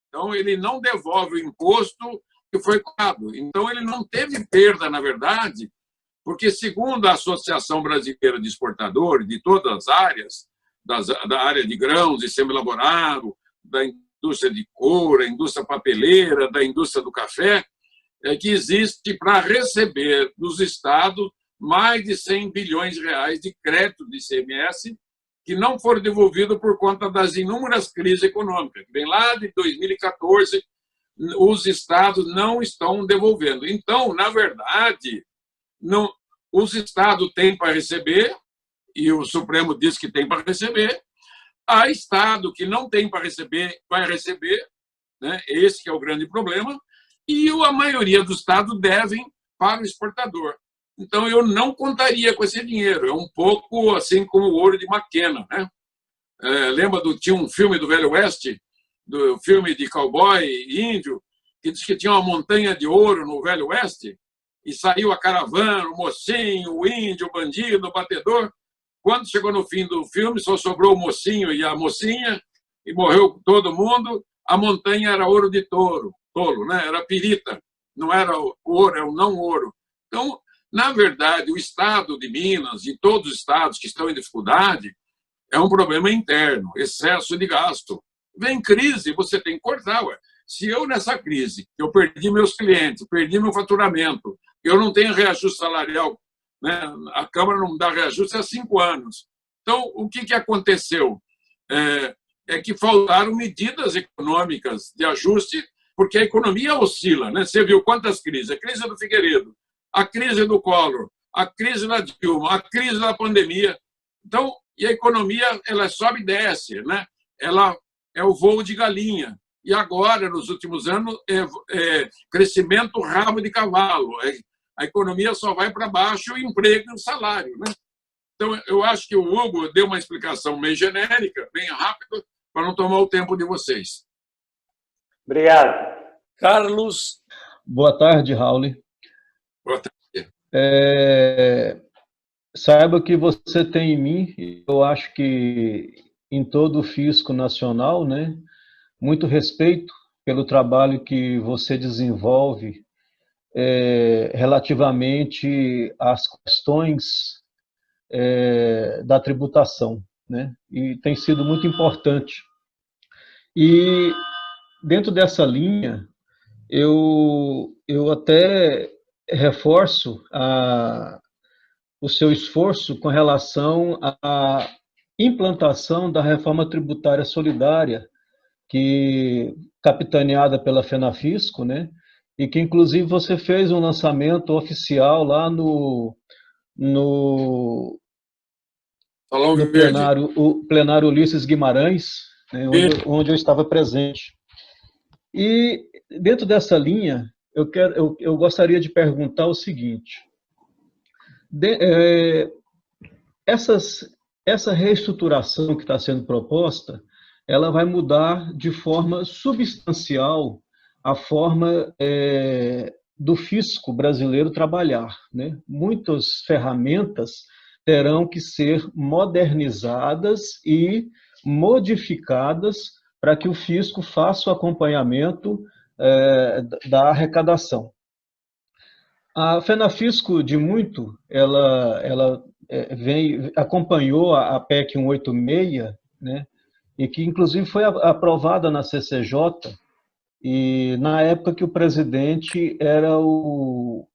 Então, ele não devolve o imposto que foi cobrado. Então, ele não teve perda, na verdade, porque, segundo a Associação Brasileira de Exportadores, de todas as áreas, da área de grãos e semi-elaborado, da indústria de couro, da indústria papeleira, da indústria do café, é que existe para receber dos estados mais de 100 bilhões de reais de crédito de ICMS que não foram devolvidos por conta das inúmeras crises econômicas. Vem lá de 2014, os estados não estão devolvendo. Então, na verdade, não, os estados têm para receber, e o Supremo diz que tem para receber, há estado que não tem para receber, vai receber, né? Esse que é o grande problema, e a maioria dos estados devem para o exportador. Então, eu não contaria com esse dinheiro. É um pouco assim como o ouro de Maquena, né? Lembra tinha um filme do Velho Oeste, do filme de cowboy e índio, que diz que tinha uma montanha de ouro no Velho Oeste, e saiu a caravana, o mocinho, o índio, o bandido, o batedor. Quando chegou no fim do filme, só sobrou o mocinho e a mocinha, e morreu todo mundo. A montanha era ouro de tolo, né? Era pirita, não era ouro, é o não ouro. Então, na verdade, o estado de Minas e todos os estados que estão em dificuldade é um problema interno, excesso de gasto. Vem crise, você tem que cortar. Ué. Se eu, nessa crise, eu perdi meus clientes, perdi meu faturamento, eu não tenho reajuste salarial, né? A Câmara não dá reajuste há 5 anos. Então, o que aconteceu? É que faltaram medidas econômicas de ajuste, porque a economia oscila. Né? Você viu quantas crises? A crise do Figueiredo, a crise do Collor, a crise da Dilma, a crise da pandemia. Então, e a economia ela sobe e desce, né? Ela é o voo de galinha. E agora, nos últimos anos, crescimento rabo de cavalo. A economia só vai para baixo o emprego e o salário. Né? Então, eu acho que o Hugo deu uma explicação meio genérica, bem rápida, para não tomar o tempo de vocês. Obrigado. Carlos. Boa tarde, Raul. Boa tarde. Saiba que você tem em mim, eu acho que em todo o fisco nacional, né, muito respeito pelo trabalho que você desenvolve relativamente às questões da tributação, né, e tem sido muito importante. E dentro dessa linha, eu até reforço o seu esforço com relação à implantação da reforma tributária solidária, que capitaneada pela FENAFISCO, né? E que, inclusive, você fez um lançamento oficial lá no plenário Ulisses Guimarães, né? onde eu estava presente. E, dentro dessa linha, eu gostaria de perguntar o seguinte: Essa reestruturação que está sendo proposta, ela vai mudar de forma substancial a forma do fisco brasileiro trabalhar, né? Muitas ferramentas terão que ser modernizadas e modificadas para que o fisco faça o acompanhamento da arrecadação. A FENAFISCO, de muito, ela acompanhou a PEC 186, né, e que, inclusive, foi aprovada na CCJ, e na época que o presidente era o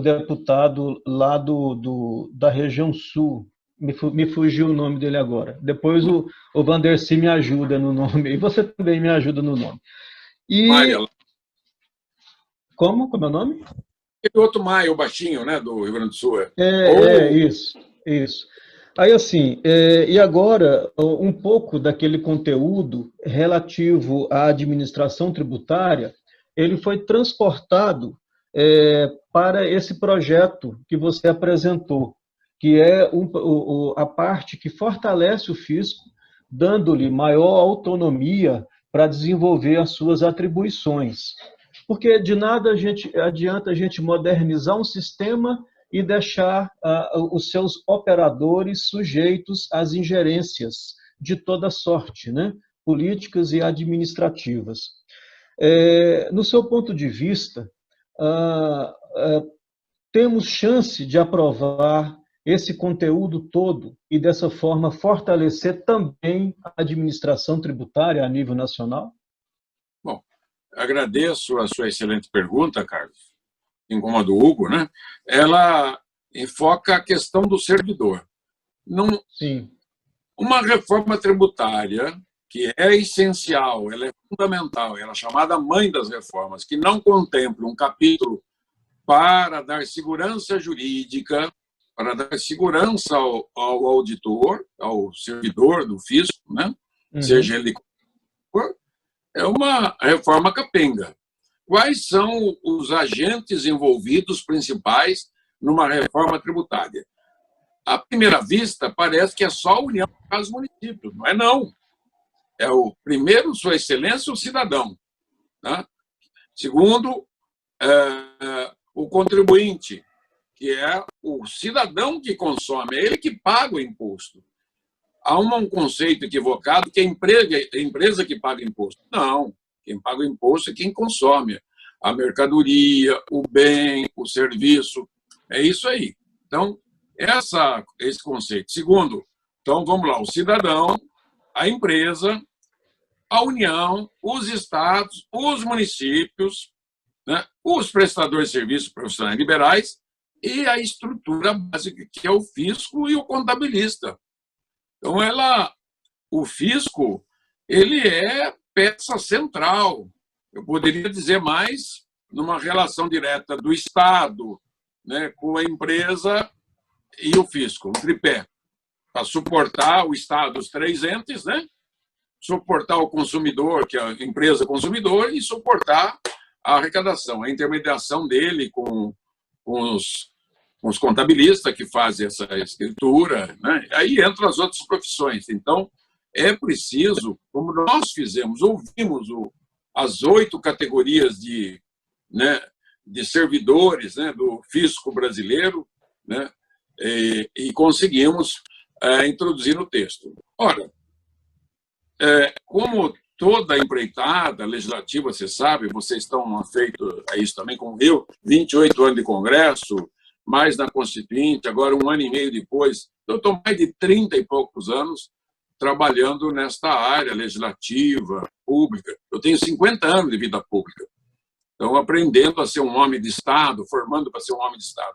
deputado lá da região sul, me fugiu o nome dele agora. Depois o Vandercy me ajuda no nome, e você também me ajuda no nome. Maia. Como é o nome? Aquele outro Maia, o baixinho, né, do Rio Grande do Sul. Isso. Aí, assim, e agora, um pouco daquele conteúdo relativo à administração tributária, ele foi transportado para esse projeto que você apresentou, que é a parte que fortalece o fisco, dando-lhe maior autonomia para desenvolver as suas atribuições. Porque de nada adianta a gente modernizar um sistema e deixar os seus operadores sujeitos às ingerências de toda sorte, né? Políticas e administrativas. No seu ponto de vista, temos chance de aprovar esse conteúdo todo e, dessa forma, fortalecer também a administração tributária a nível nacional? Bom, agradeço a sua excelente pergunta, Carlos, como a do Hugo, né? Ela enfoca a questão do servidor. Sim. Uma reforma tributária que é essencial, ela é fundamental, ela é chamada mãe das reformas, que não contempla um capítulo para dar segurança jurídica, para dar segurança ao auditor, ao servidor do fisco, né? Seja ele é uma reforma capenga. Quais são os agentes envolvidos principais numa reforma tributária? À primeira vista, parece que é só a União para os municípios. Não é, não. É o primeiro, Sua Excelência, o cidadão. Né? Segundo, o contribuinte, que é o cidadão que consome, é ele que paga o imposto. Há um conceito equivocado que é a empresa que paga imposto. Não. Quem paga o imposto é quem consome a mercadoria, o bem, o serviço. É isso aí. Então, esse conceito. Segundo, então, vamos lá, o cidadão, a empresa, a União, os estados, os municípios, né, os prestadores de serviços profissionais liberais e a estrutura básica, que é o fisco e o contabilista. Então, o fisco, ele é peça central. Eu poderia dizer mais numa relação direta do Estado, né, com a empresa e o fisco, um tripé, para suportar o Estado, os três entes, né? Suportar o consumidor, que é a empresa consumidor, e suportar a arrecadação, a intermediação dele com os contabilistas que fazem essa escritura, né? Aí entram as outras profissões. Então, é preciso, como nós fizemos, ouvimos as 8 categorias de servidores, né, do fisco brasileiro, né, e conseguimos introduzir no texto. Ora, como toda empreitada legislativa, você sabe, vocês estão feitos a isso também como eu, 28 anos de Congresso, mais na Constituinte, agora 1 ano e meio depois, eu estou mais de 30 e poucos anos trabalhando nesta área legislativa, pública. Eu tenho 50 anos de vida pública. Então, aprendendo a ser um homem de Estado, formando para ser um homem de Estado.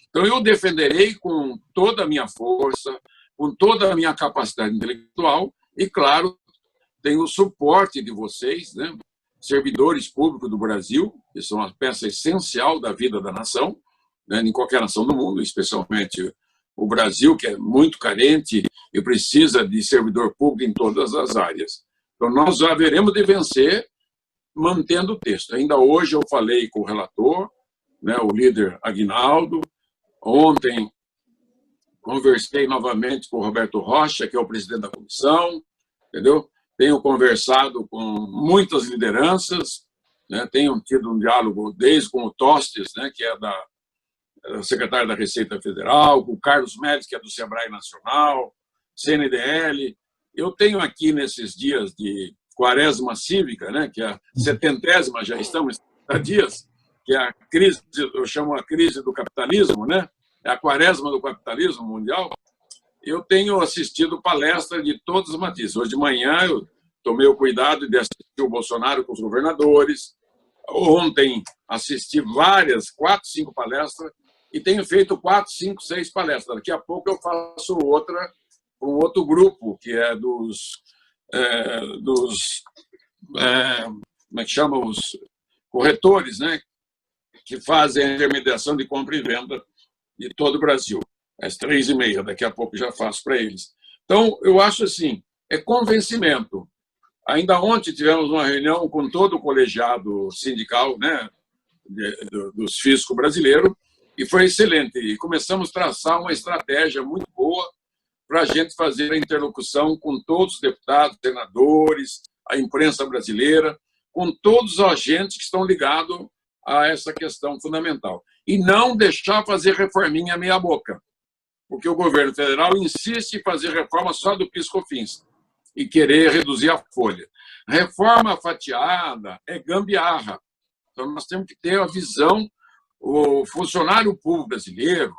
Então, eu defenderei com toda a minha força, com toda a minha capacidade intelectual e, claro, tenho o suporte de vocês, né, servidores públicos do Brasil, que são uma peça essencial da vida da nação, né, em qualquer nação do mundo, especialmente o Brasil, que é muito carente e precisa de servidor público em todas as áreas. Então, nós haveremos de vencer mantendo o texto. Ainda hoje eu falei com o relator, né, o líder Aguinaldo, Ontem, conversei novamente com o Roberto Rocha, que é o presidente da comissão, entendeu? Tenho conversado com muitas lideranças, né? Tenho tido um diálogo desde com o Tostes, né? Que é da secretário da Receita Federal, com o Carlos Médici, que é do Sebrae Nacional, CNDL. Eu tenho aqui, nesses dias de quaresma cívica, né, que é a 70ª, já estamos em 70 dias, que é a crise, eu chamo a crise do capitalismo, né, é a quaresma do capitalismo mundial. Eu tenho assistido palestras de todos os matizes. Hoje de manhã eu tomei o cuidado de assistir o Bolsonaro com os governadores. Ontem assisti várias, 4, 5 palestras, e tenho feito 4, 5, 6 palestras. Daqui a pouco eu faço outra com outro grupo, que é dos como é que chama? Os corretores, né? Que fazem a intermediação de compra e venda de todo o Brasil. Às 3h30, daqui a pouco já faço para eles. Então, eu acho assim, é convencimento. Ainda ontem tivemos uma reunião com todo o colegiado sindical, né, dos fiscos brasileiros, e foi excelente. E começamos a traçar uma estratégia muito boa para a gente fazer a interlocução com todos os deputados, senadores, a imprensa brasileira, com todos os agentes que estão ligados a essa questão fundamental. E não deixar fazer reforminha meia boca, porque o governo federal insiste em fazer reforma só do PIS/COFINS e querer reduzir a folha. Reforma fatiada é gambiarra. Então, nós temos que ter a visão. O funcionário público brasileiro,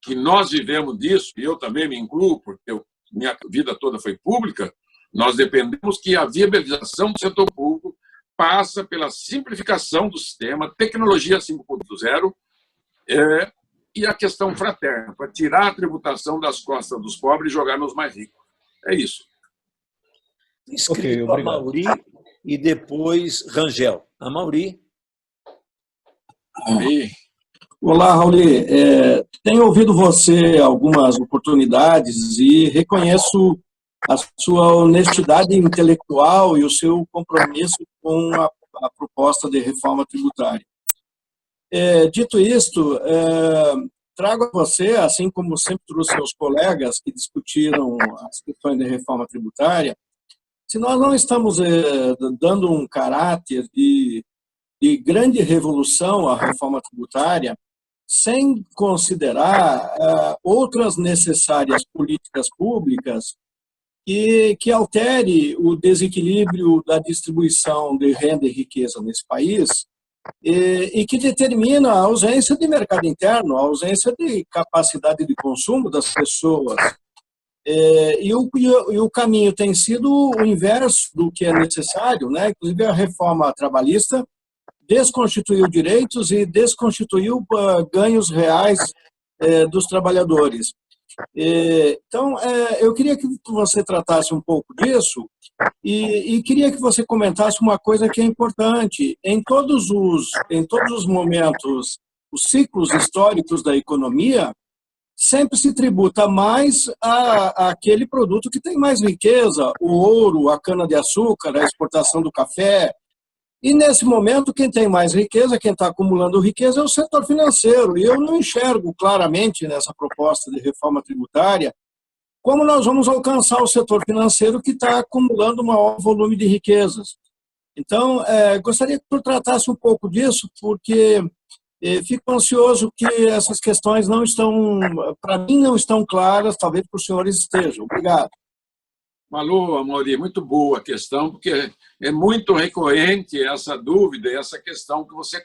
que nós vivemos disso, e eu também me incluo, porque minha vida toda foi pública, nós dependemos que a viabilização do setor público passa pela simplificação do sistema, tecnologia 5.0 e a questão fraterna, para tirar a tributação das costas dos pobres e jogar nos mais ricos. É isso. Inscrito a Mauri e depois Rangel. A Mauri. Olá, Rauli. Tenho ouvido você algumas oportunidades e reconheço a sua honestidade intelectual e o seu compromisso com a proposta de reforma tributária. Dito isto, trago a você, assim como sempre trouxe seus colegas que discutiram as questões de reforma tributária, se nós não estamos dando um caráter de grande revolução à reforma tributária, sem considerar outras necessárias políticas públicas que altere o desequilíbrio da distribuição de renda e riqueza nesse país e que determina a ausência de mercado interno, a ausência de capacidade de consumo das pessoas. E o caminho tem sido o inverso do que é necessário, né? Inclusive a reforma trabalhista desconstituiu direitos e desconstituiu ganhos reais dos trabalhadores. Então, eu queria que você tratasse um pouco disso e queria que você comentasse uma coisa que é importante. Em todos os momentos, os ciclos históricos da economia, sempre se tributa mais àquele produto que tem mais riqueza, o ouro, a cana-de-açúcar, a exportação do café. E, nesse momento, quem tem mais riqueza, quem está acumulando riqueza é o setor financeiro. E eu não enxergo claramente nessa proposta de reforma tributária como nós vamos alcançar o setor financeiro que está acumulando um maior volume de riquezas. Então, gostaria que tu tratasse um pouco disso, porque fico ansioso que essas questões não estão, para mim, não estão claras, talvez para os senhores estejam. Obrigado. Malu, Amaury, muito boa a questão, porque é muito recorrente essa dúvida e essa questão que você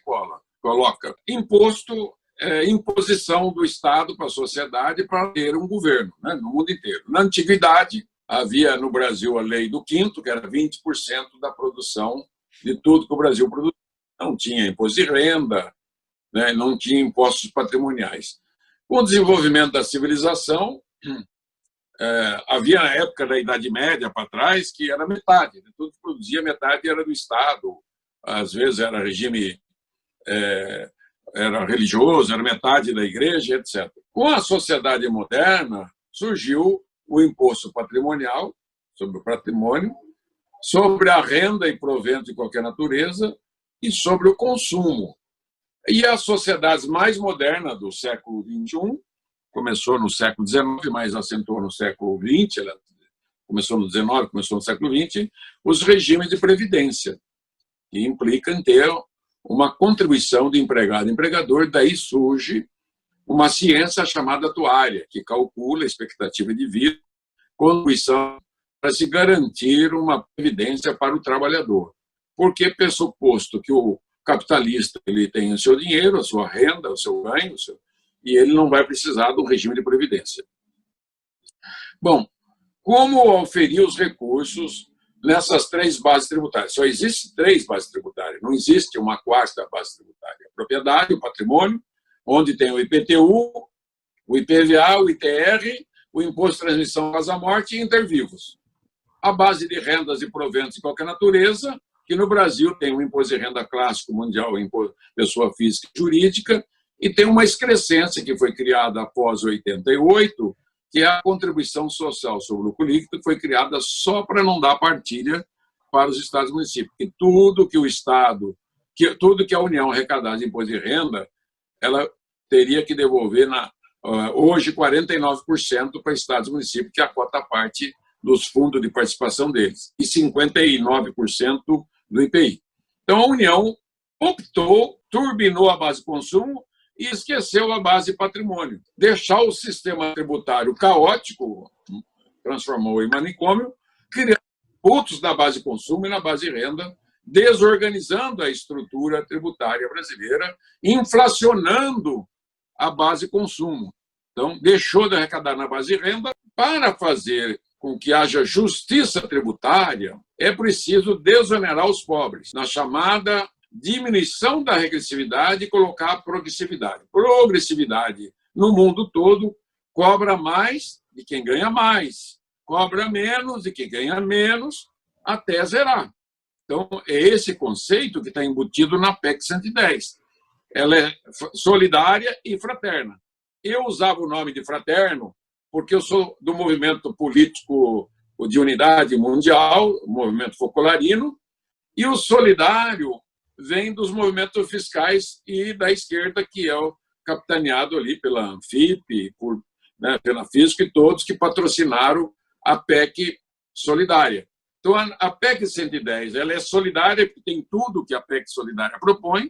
coloca. Imposto é imposição do Estado para a sociedade para ter um governo, né, no mundo inteiro. Na antiguidade, havia no Brasil a lei do quinto, que era 20% da produção de tudo que o Brasil produzia. Não tinha imposto de renda, né, não tinha impostos patrimoniais. Com o desenvolvimento da civilização, havia a época da Idade Média para trás que era metade, né? Tudo que produzia, metade era do Estado, às vezes era regime, era religioso, era metade da igreja, etc. Com a sociedade moderna, surgiu o imposto patrimonial, sobre o patrimônio, sobre a renda e provento de qualquer natureza e sobre o consumo. E as sociedades mais modernas do século XXI, começou no século XIX, mas acentuou no século XX, ela começou no XIX, começou no século XX, os regimes de previdência, que implicam ter uma contribuição de empregado e empregador, daí surge uma ciência chamada atuária, que calcula a expectativa de vida, contribuição para se garantir uma previdência para o trabalhador. Porque é pressuposto que o capitalista ele tem o seu dinheiro, a sua renda, o seu ganho, e ele não vai precisar de um regime de previdência. Bom, como oferir os recursos nessas 3 bases tributárias? Só existem 3 bases tributárias, não existe uma 4ª base tributária. A propriedade, o patrimônio, onde tem o IPTU, o IPVA, o ITR, o Imposto de Transmissão Casa-Morte e Intervivos. A base de rendas e proventos de qualquer natureza, que no Brasil tem o Imposto de Renda Clássico Mundial, pessoa física e jurídica, e tem uma excrescência que foi criada após 88, que é a contribuição social sobre o lucro líquido, que foi criada só para não dar partilha para os estados e municípios. E tudo que o Estado, tudo que a União arrecadar de imposto de renda, ela teria que devolver, hoje, 49% para estados e municípios, que é a cota parte dos fundos de participação deles, e 59% do IPI. Então, a União optou, turbinou a base consumo e esqueceu a base patrimônio. Deixar o sistema tributário caótico, transformou em manicômio, criando tributos na base consumo e na base renda, desorganizando a estrutura tributária brasileira, inflacionando a base consumo. Então, deixou de arrecadar na base renda. Para fazer com que haja justiça tributária, é preciso desonerar os pobres, na chamada diminuição da regressividade e colocar a progressividade. Progressividade, no mundo todo, cobra mais de quem ganha mais, cobra menos de quem ganha menos, até zerar. Então, é esse conceito que está embutido na PEC 110. Ela é solidária e fraterna. Eu usava o nome de fraterno porque eu sou do movimento político de unidade mundial, o movimento focolarino, e o solidário vem dos movimentos fiscais e da esquerda, que é o capitaneado ali pela Anfip, pela Fisco e todos que patrocinaram a PEC solidária. Então, a PEC 110 ela é solidária porque tem tudo que a PEC solidária propõe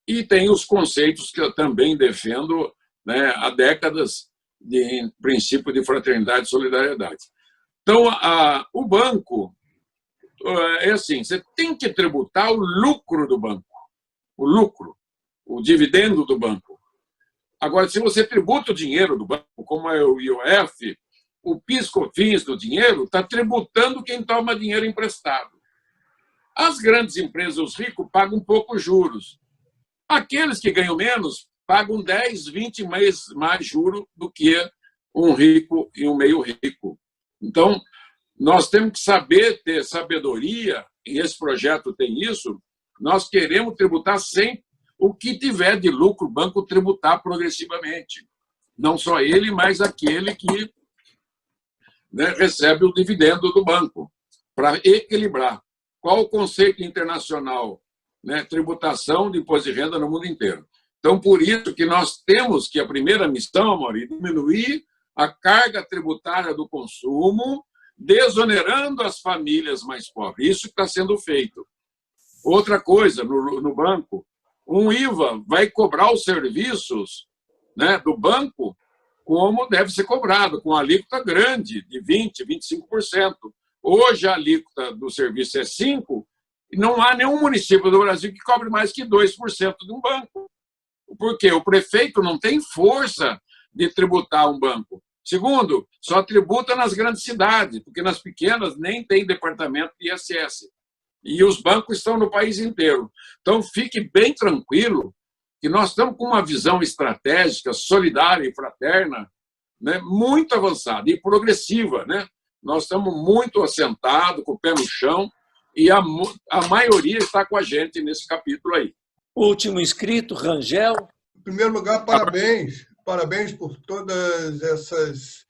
e tem os conceitos que eu também defendo, né, há décadas, de princípio de fraternidade e solidariedade. Então, o banco é assim, você tem que tributar o lucro do banco, o dividendo do banco. Agora, se você tributa o dinheiro do banco, como é o IOF, o PIS/COFINS do dinheiro está tributando quem toma dinheiro emprestado. As grandes empresas, os ricos, pagam pouco juros. Aqueles que ganham menos pagam 10, 20 vezes mais juros do que um rico e um meio rico. Então, nós temos que saber ter sabedoria, e esse projeto tem isso, nós queremos tributar sempre o que tiver de lucro, o banco tributar progressivamente. Não só ele, mas aquele que, né, recebe o dividendo do banco, para equilibrar. Qual o conceito internacional? Né, tributação de imposto de renda no mundo inteiro. Então, por isso que nós temos que a primeira missão, Mauri, diminuir a carga tributária do consumo, desonerando as famílias mais pobres. Isso está sendo feito. Outra coisa, no banco, um IVA vai cobrar os serviços, né, do banco como deve ser cobrado, com alíquota grande, de 20%, 25%. Hoje a alíquota do serviço é 5%, e não há nenhum município do Brasil que cobre mais que 2% de um banco. Por quê? O prefeito não tem força de tributar um banco. Segundo, só tributa nas grandes cidades, porque nas pequenas nem tem departamento de ISS. E os bancos estão no país inteiro. Então, fique bem tranquilo que nós estamos com uma visão estratégica, solidária e fraterna, né, muito avançada e progressiva. Né? Nós estamos muito assentados, com o pé no chão, e a maioria está com a gente nesse capítulo aí. Último inscrito, Rangel. Em primeiro lugar, parabéns. Parabéns por todas essas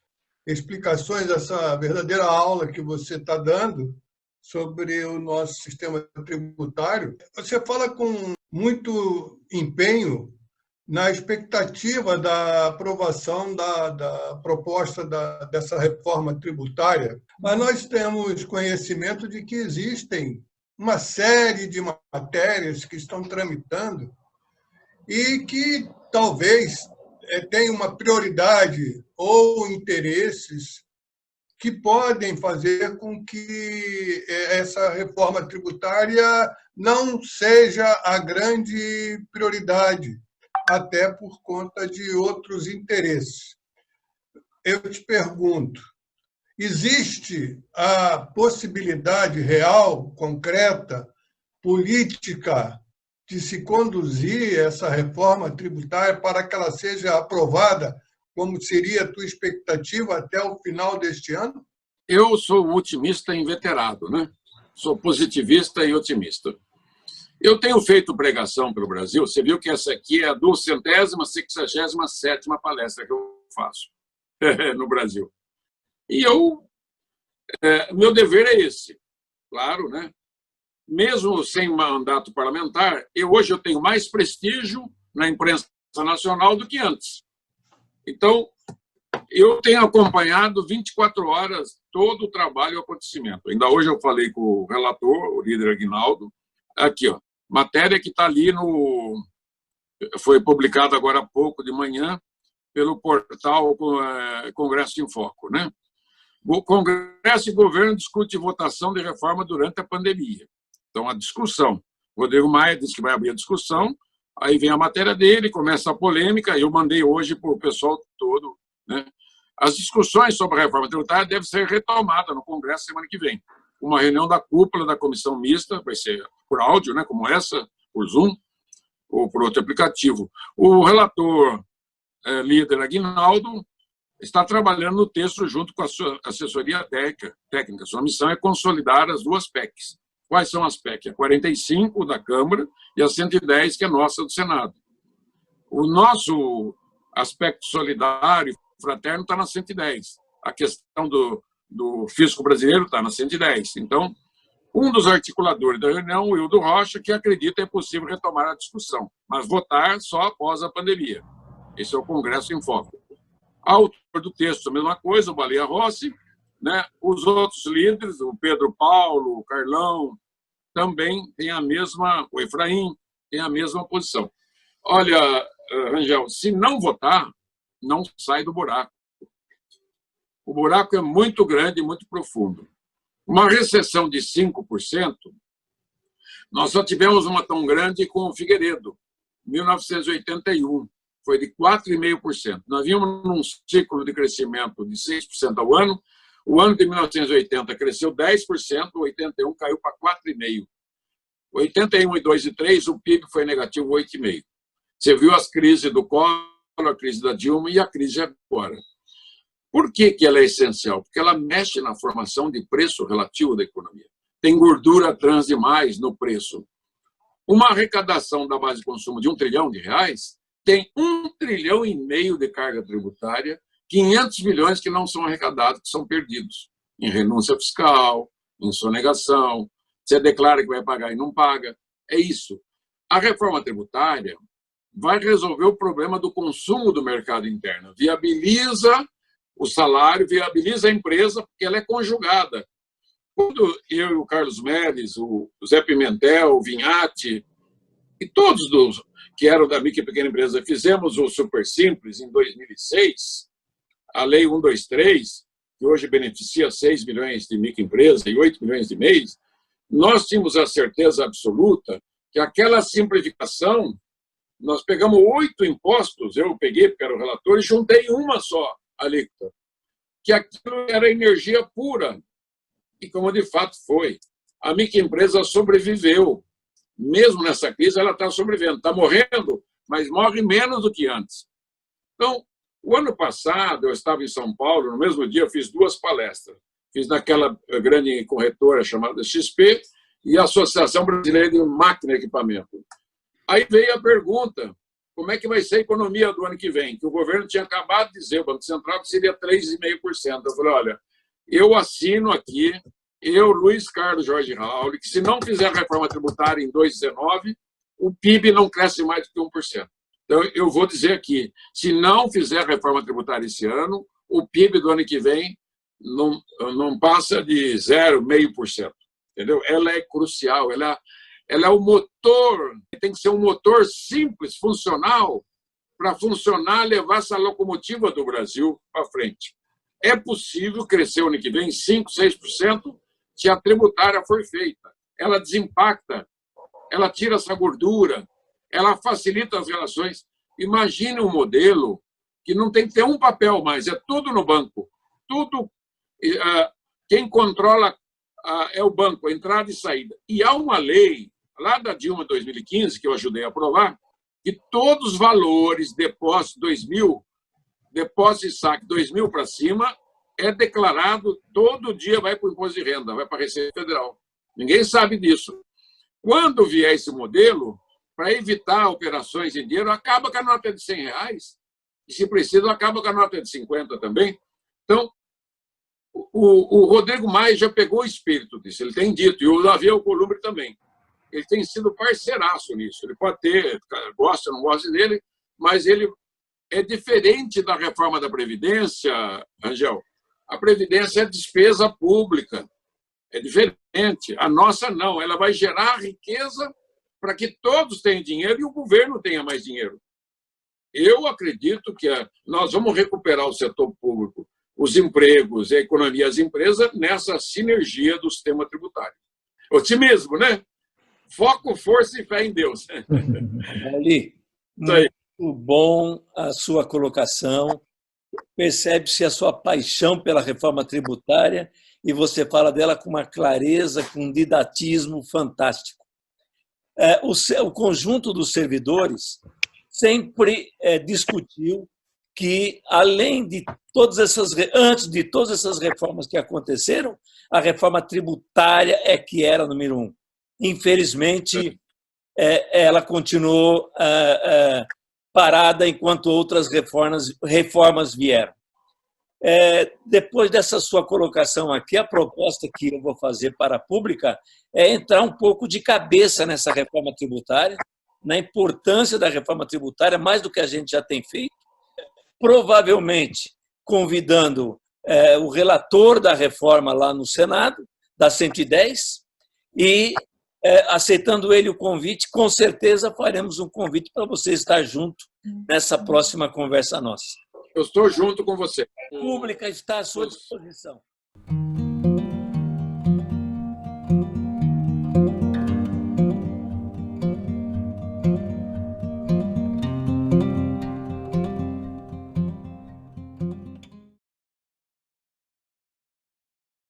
explicações, essa verdadeira aula que você está dando sobre o nosso sistema tributário. Você fala com muito empenho na expectativa da aprovação da proposta dessa reforma tributária, mas nós temos conhecimento de que existem uma série de matérias que estão tramitando e que talvez tenham uma prioridade ou interesses que podem fazer com que essa reforma tributária não seja a grande prioridade, até por conta de outros interesses. Eu te pergunto, existe a possibilidade real, concreta, política, de se conduzir essa reforma tributária para que ela seja aprovada, como seria a tua expectativa até o final deste ano? Eu sou otimista inveterado, né? Sou positivista e otimista. Eu tenho feito pregação pelo Brasil. Você viu que essa aqui é a 267ª palestra que eu faço no Brasil. E meu dever é esse, claro, né? Mesmo sem mandato parlamentar, hoje eu tenho mais prestígio na imprensa nacional do que antes. Então, eu tenho acompanhado 24 horas todo o trabalho e o acontecimento. Ainda hoje eu falei com o relator, o líder Aguinaldo, aqui, ó, matéria que está ali foi publicada agora há pouco de manhã pelo portal Congresso em Foco, né? O Congresso e Governo discutem votação de reforma durante a pandemia. Então, a discussão. O Rodrigo Maia disse que vai abrir a discussão, aí vem a matéria dele, começa a polêmica, eu mandei hoje para o pessoal todo, né? As discussões sobre a reforma tributária devem ser retomadas no Congresso semana que vem. Uma reunião da cúpula da comissão mista, vai ser por áudio, né, como essa, por Zoom, ou por outro aplicativo. O relator líder Aguinaldo está trabalhando no texto junto com a sua assessoria técnica. Sua missão é consolidar as duas PECs. Quais são as PECs? A 45 da Câmara e a 110, que é nossa, do Senado. O nosso aspecto solidário e fraterno está na 110. A questão do fisco brasileiro está na 110. Então, um dos articuladores da reunião, o Hildo Rocha, que acredita é possível retomar a discussão, mas votar só após a pandemia. Esse é o Congresso em Foco. Autor do texto, a mesma coisa, o Baleia Rossi, né? Os outros líderes, o Pedro Paulo, o Carlão, também têm a mesma, o Efraim, tem a mesma posição. Olha, Rangel, se não votar, não sai do buraco. O buraco é muito grande e muito profundo. Uma recessão de 5%, nós só tivemos uma tão grande com o Figueiredo, 1981, foi de 4,5%. Nós vimos num ciclo de crescimento de 6% ao ano. O ano de 1980 cresceu 10%, 81 caiu para 4,5%. 81 e 2 e 3, o PIB foi negativo 8,5%. Você viu as crises do Collor, a crise da Dilma e a crise agora. Por que ela é essencial? Porque ela mexe na formação de preço relativo da economia. Tem gordura trans demais no preço. Uma arrecadação da base de consumo de R$1 trilhão tem 1,5 trilhão de carga tributária, 500 milhões que não são arrecadados, que são perdidos em renúncia fiscal, em sonegação. Você declara que vai pagar e não paga. É isso. A reforma tributária vai resolver o problema do consumo do mercado interno. Viabiliza o salário, viabiliza a empresa, porque ela é conjugada. Quando eu e o Carlos Mérez, o Zé Pimentel, o Vinhati, e todos que eram da micro e pequena empresa, fizemos o Super Simples em 2006, a Lei 123, que hoje beneficia 6 milhões de microempresas e 8 milhões de MEIs, nós tínhamos a certeza absoluta que aquela simplificação, nós pegamos 8 impostos, eu peguei porque era o relator, e juntei uma só alíquota, que aquilo era energia pura. E como de fato foi. A microempresa sobreviveu. Mesmo nessa crise, ela está sobrevivendo. Está morrendo, mas morre menos do que antes. Então, o ano passado, eu estava em São Paulo, no mesmo dia eu fiz 2 palestras. Fiz naquela grande corretora chamada XP e a Associação Brasileira de Máquina e Equipamento. Aí veio a pergunta, como é que vai ser a economia do ano que vem? Que o governo tinha acabado de dizer, o Banco Central, que seria 3,5%. Eu falei, olha, eu assino aqui, eu, Luiz Carlos Jorge Raul, que se não fizer a reforma tributária em 2019, o PIB não cresce mais do que 1%. Então, eu vou dizer aqui, se não fizer reforma tributária esse ano, o PIB do ano que vem não passa de 0,5%. Entendeu? Ela é crucial, ela é o motor, tem que ser um motor simples, funcional, para funcionar, levar essa locomotiva do Brasil para frente. É possível crescer o ano que vem 5%, 6% se a tributária for feita. Ela desimpacta, ela tira essa gordura, ela facilita as relações. Imagine um modelo que não tem que ter um papel mais, é tudo no banco. Tudo, quem controla é o banco, a entrada e saída. E há uma lei, lá da Dilma 2015, que eu ajudei a aprovar, que todos os valores, depósito 2000, depósito e saque 2000 para cima, é declarado, todo dia vai para o imposto de renda, vai para a Receita Federal. Ninguém sabe disso. Quando vier esse modelo, para evitar operações em dinheiro, acaba com a nota de R$100, e se precisa, acaba com a nota de 50 também. Então, o Rodrigo Maia já pegou o espírito disso, ele tem dito, e o Davi Alcolumbre também. Ele tem sido parceiraço nisso. Ele pode ter, gosta ou não gosta dele, mas ele é diferente da reforma da Previdência, Angel. A Previdência é despesa pública, é diferente. A nossa não, ela vai gerar riqueza para que todos tenham dinheiro e o governo tenha mais dinheiro. Eu acredito que nós vamos recuperar o setor público, os empregos, a economia, as empresas, nessa sinergia do sistema tributário. Otimismo, né? Foco, força e fé em Deus. Ali, muito bom a sua colocação. Percebe-se a sua paixão pela reforma tributária e você fala dela com uma clareza, com um didatismo fantástico. O conjunto dos servidores sempre discutiu que, além de antes de todas essas reformas que aconteceram, a reforma tributária é que era número 1. Infelizmente, ela continuou parada enquanto outras reformas vieram. Depois dessa sua colocação aqui, a proposta que eu vou fazer para a pública é entrar um pouco de cabeça nessa reforma tributária, na importância da reforma tributária, mais do que a gente já tem feito, provavelmente convidando o relator da reforma lá no Senado, da 110, e aceitando ele o convite, com certeza faremos um convite para você estar junto nessa próxima conversa nossa. Eu estou junto com você. A pública está à sua disposição.